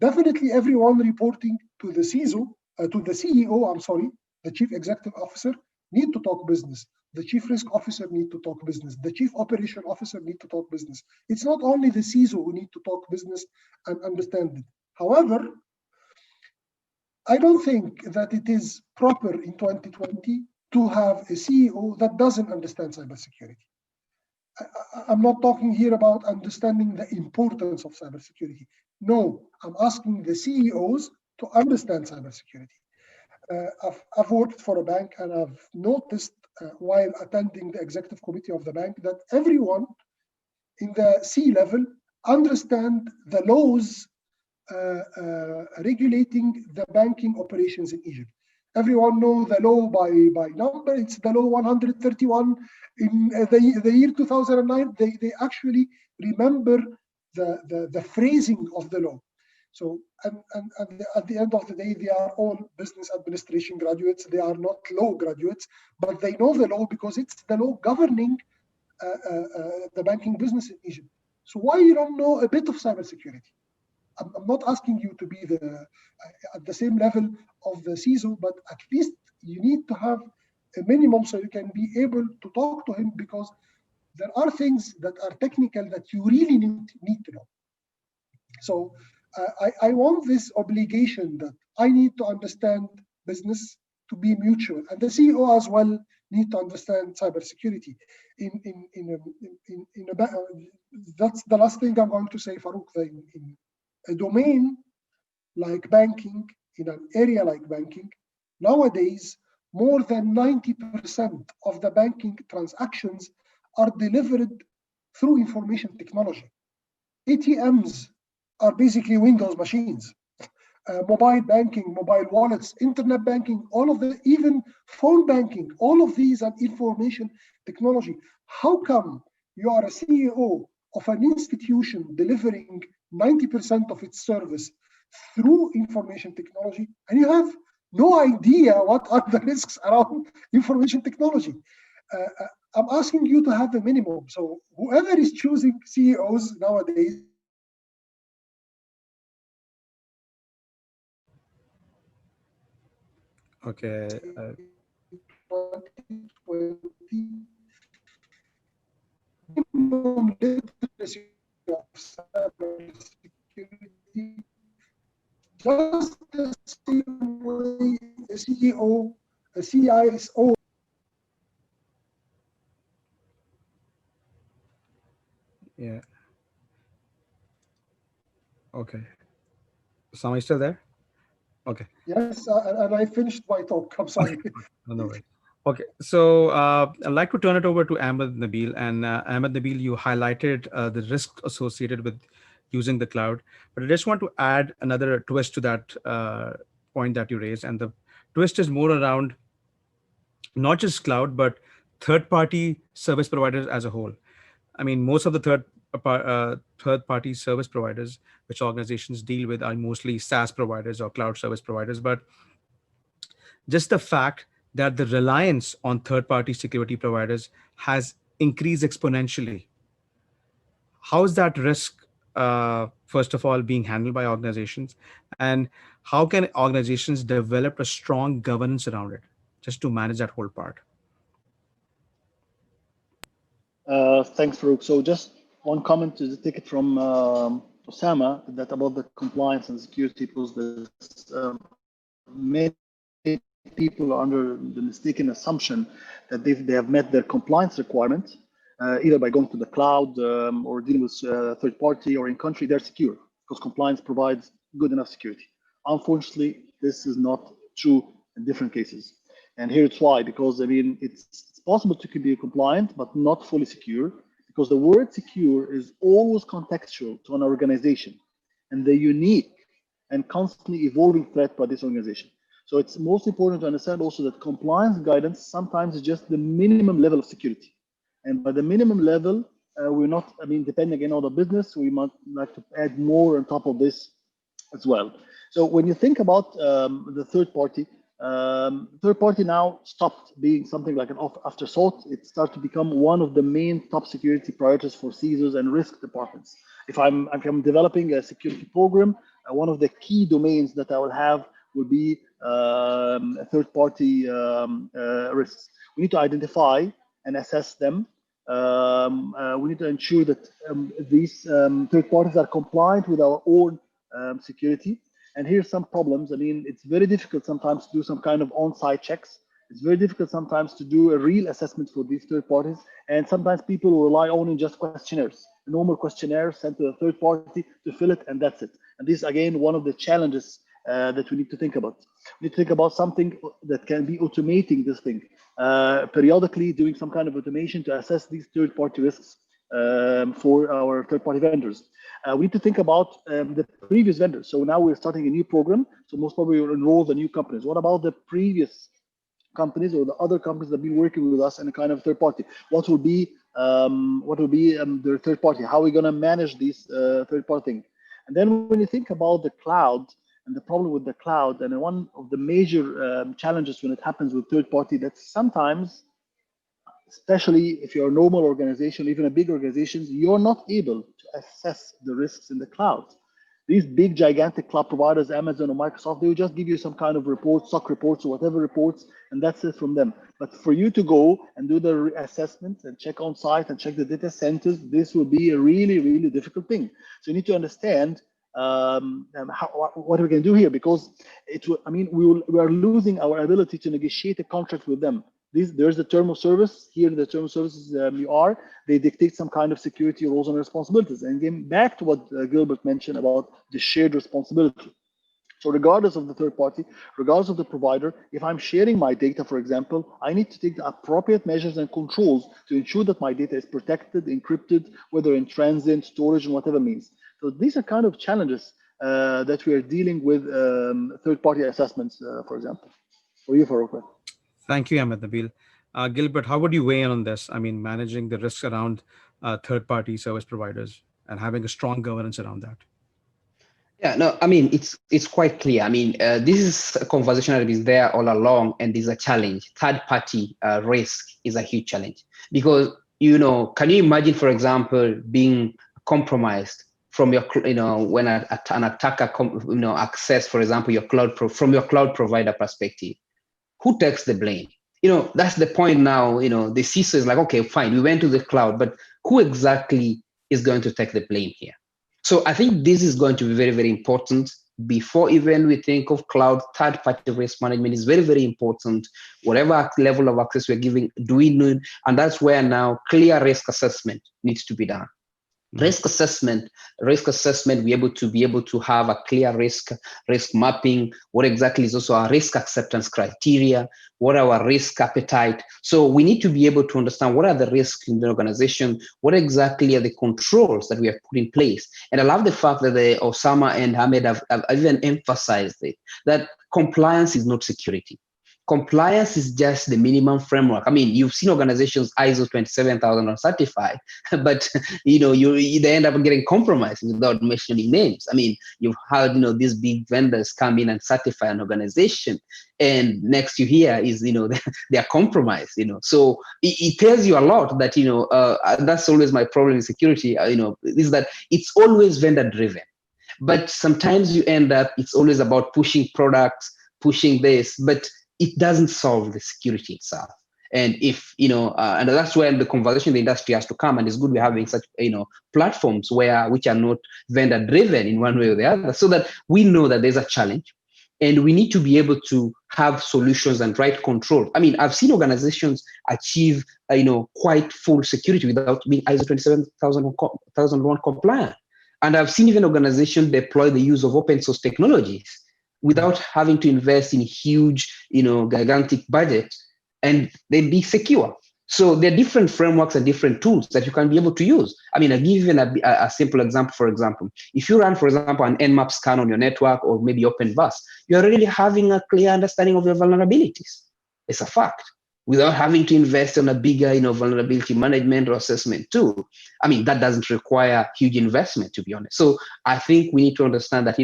Definitely everyone reporting to the CISO, to the CEO, the Chief Executive Officer, need to talk business. The Chief Risk Officer need to talk business. The Chief Operation Officer need to talk business. It's not only the CISO who need to talk business and understand it. However, I don't think that it is proper in 2020 to have a CEO that doesn't understand cybersecurity. I'm not talking here about understanding the importance of cybersecurity. No, I'm asking the CEOs to understand cybersecurity. I've worked for a bank, and I've noticed while attending the executive committee of the bank that everyone in the C-level understand the laws regulating the banking operations in Egypt. Everyone knows the law by number. It's the law 131 in the year 2009. They actually remember the phrasing of the law. So and at the end of the day, they are all business administration graduates. They are not law graduates, but they know the law because it's the law governing the banking business in Egypt. So why you don't know a bit of cybersecurity? I'm not asking you to be at the same level of the CISO, but at least you need to have a minimum so you can be able to talk to him, because there are things that are technical that you really need to know. So I want this obligation that I need to understand business to be mutual, and the CEO as well need to understand cybersecurity. That's the last thing I'm going to say, Farooq. In a domain like banking, in an area like banking, nowadays more than 90% of the banking transactions are delivered through information technology. ATMs are basically Windows machines. Mobile banking, mobile wallets, internet banking, all of the, even phone banking, all of these are information technology. How come you are a CEO of an institution delivering 90% of its service through information technology, and you have no idea what are the risks around information technology? I'm asking you to have a minimum. So whoever is choosing CEOs nowadays, Okay. 2020, minimum literacy of cybersecurity, just the same way a CEO, a CISO. Yeah. Okay. Osama, you still there? Okay. Yes, and I finished my talk. I'm sorry. No worries. Okay, so I'd like to turn it over to Ahmed Nabil. And Ahmed Nabil, you highlighted the risk associated with using the cloud, but I just want to add another twist to that point that you raised. And the twist is more around not just cloud, but third-party service providers as a whole. I mean, most of the third-party service providers which organizations deal with are mostly SaaS providers or cloud service providers, but just the fact that the reliance on third-party security providers has increased exponentially. How is that risk, first of all, being handled by organizations, and how can organizations develop a strong governance around it, just to manage that whole part? Thanks, Farooq. So just one comment to take it from Osama, that about the compliance and security, because there's many people are under the mistaken assumption that they have met their compliance requirement, either by going to the cloud or dealing with third party or in country, they're secure because compliance provides good enough security. Unfortunately, this is not true in different cases. And here it's why, because I mean, it's possible to be compliant, but not fully secure, because the word secure is always contextual to an organization and the unique and constantly evolving threat by this organization. So it's most important to understand also that compliance guidance sometimes is just the minimum level of security. And by the minimum level, we're not, I mean, depending again on the business, we might like to add more on top of this as well. So when you think about the third party now stopped being something like an afterthought. It started to become one of the main top security priorities for CISOs and risk departments. If I'm developing a security program, one of the key domains that I will have will be third party risks. We need to identify and assess them. We need to ensure that these third parties are compliant with our own security. And here's some problems. I mean, it's very difficult sometimes to do some kind of on-site checks. It's very difficult sometimes to do a real assessment for these third parties. And sometimes people rely only on just questionnaires, a normal questionnaire sent to a third party to fill it, and that's it. And this is, again, one of the challenges that we need to think about. We need to think about something that can be automating this thing, periodically doing some kind of automation to assess these third-party risks for our third-party vendors. We need to think about the previous vendors. So now we're starting a new program. So most probably we'll enroll the new companies. What about the previous companies or the other companies that have been working with us in a kind of third party? What will be their third party? How are we going to manage these third party thing? And then when you think about the cloud and the problem with the cloud, and one of the major challenges when it happens with third party, that sometimes, especially if you're a normal organization, even a big organization, you're not able to assess the risks in the cloud. These big, gigantic cloud providers, Amazon or Microsoft, they will just give you some kind of report, SOC reports or whatever reports, and that's it from them. But for you to go and do the assessment and check on site and check the data centers, this will be a really, really difficult thing. So you need to understand what we can do here, because it will, I mean, we are losing our ability to negotiate a contract with them. There's the term of service. Here in the term of services they dictate some kind of security roles and responsibilities. And again, back to what Gilbert mentioned about the shared responsibility. So regardless of the third party, regardless of the provider, if I'm sharing my data, for example, I need to take the appropriate measures and controls to ensure that my data is protected, encrypted, whether in transit, storage, and whatever means. So these are kind of challenges that we are dealing with third-party assessments, for example. For you, Farooq. Thank you, Ahmed Nabil. Gilbert, how would you weigh in on this? I mean, managing the risks around third-party service providers and having a strong governance around that. Yeah, no, I mean, it's quite clear. I mean, this is a conversation that is there all along, and is a challenge. Third-party risk is a huge challenge because, can you imagine, for example, being compromised from your, when an attacker, access, for example, your from your cloud provider perspective? Who takes the blame? That's the point now. The CISO is like, okay, fine, we went to the cloud, but who exactly is going to take the blame here? So I think this is going to be very, very important. Before even we think of cloud, third-party risk management is very, very important. Whatever level of access we're giving, do we need? And that's where now clear risk assessment needs to be done. Risk assessment, be able to have a clear risk mapping. What exactly is also our risk acceptance criteria? What are our risk appetite? So we need to be able to understand what are the risks in the organization, what exactly are the controls that we have put in place. And I love the fact that the Osama and Ahmed have even emphasized it, that compliance is not security. Compliance is just the minimum framework. I mean, you've seen organizations ISO 27000 certified, but they end up getting compromised without mentioning names. I mean, you've heard these big vendors come in and certify an organization, and next you hear is they are compromised. So it tells you a lot that that's always my problem in security. Is that it's always vendor driven, but sometimes you end up it's always about pushing products, pushing this, but it doesn't solve the security itself. And if and that's where the conversation in the industry has to come. And it's good we're having such platforms which are not vendor driven in one way or the other, so that we know that there's a challenge, and we need to be able to have solutions and right control. I mean, I've seen organizations achieve quite full security without being ISO 27001 compliant, and I've seen even organizations deploy the use of open source technologies without having to invest in huge, gigantic budget, and they'd be secure. So there are different frameworks and different tools that you can be able to use. I mean, I'll give you a simple example. For example, if you run, for example, an Nmap scan on your network or maybe OpenVAS, you're really having a clear understanding of your vulnerabilities. It's a fact, without having to invest in a bigger, vulnerability management or assessment tool. I mean, that doesn't require huge investment, to be honest. So I think we need to understand that,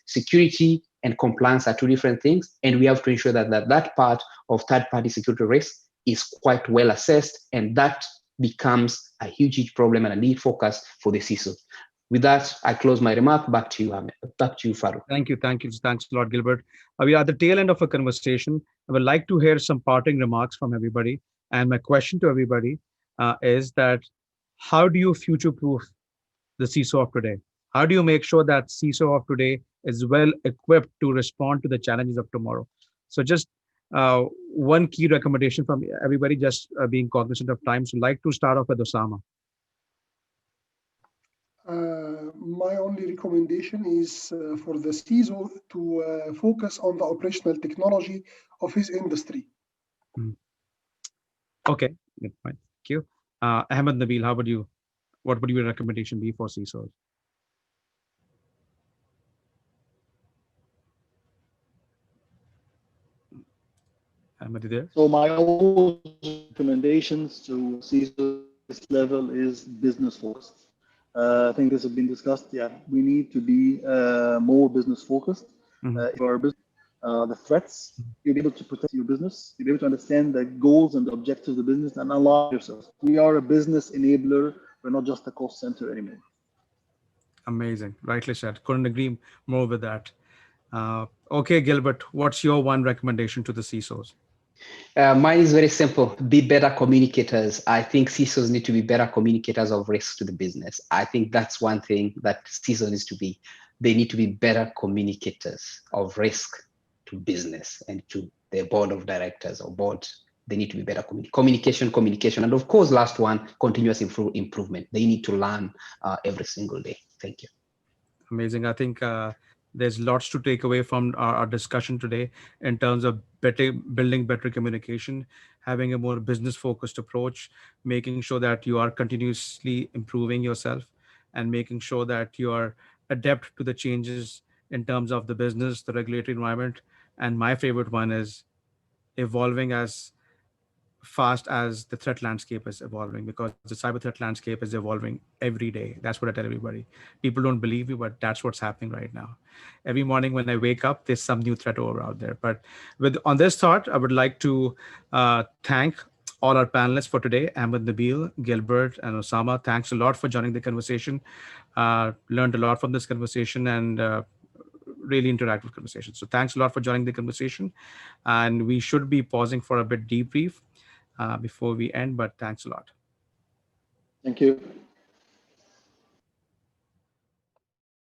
security and compliance are two different things, and we have to ensure that part of third-party security risk is quite well assessed, and that becomes a huge problem and a lead focus for the CISO. With that, I close my remark. Back to you, Ahmed. Back to you, Farooq. Thank you. Thanks a lot, Gilbert. We are at the tail end of a conversation. I would like to hear some parting remarks from everybody. And my question to everybody is that how do you future-proof the CISO of today? How do you make sure that CISO of today is well equipped to respond to the challenges of tomorrow? So just one key recommendation from everybody, just being cognizant of time. So I'd like to start off with Osama. My only recommendation is for the CISO to focus on the operational technology of his industry. Okay, good point. Thank you. Ahmed, Nabil, how about you? What would your recommendation be for CISOs? Ahmed, you there? So my own recommendations to CISO level is business focused. I think this has been discussed. Yeah, we need to be more business focused. If our business, the threats, you'll be able to protect your business. You'll be able to understand the goals and the objectives of the business and align yourself. We are a business enabler. We're not just a cost center anymore. Amazing. Rightly said. Couldn't agree more with that. Okay, Gilbert, what's your one recommendation to the CISOs? Mine is very simple. Be better communicators. I think CISOs need to be better communicators of risk to the business. I think that's one thing that CISO needs to be. They need to be better communicators of risk to business and to their board of directors or board. They need to be better communication. And of course, last one, continuous improvement. They need to learn every single day. Thank you. Amazing. I think there's lots to take away from our discussion today in terms of building better communication, having a more business-focused approach, making sure that you are continuously improving yourself, and making sure that you are adept to the changes in terms of the business, the regulatory environment. And my favorite one is evolving as fast as the threat landscape is evolving, because the cyber threat landscape is evolving every day. That's what I tell everybody. People don't believe me, but that's what's happening right now. Every morning when I wake up, there's some new threat over out there. But on this thought, I would like to thank all our panelists for today, Ahmed, Nabil, Gilbert, and Osama. Thanks a lot for joining the conversation. Learned a lot from this conversation and really interactive conversation. So thanks a lot for joining the conversation. And we should be pausing for a bit debrief before we end, but thanks a lot. Thank you.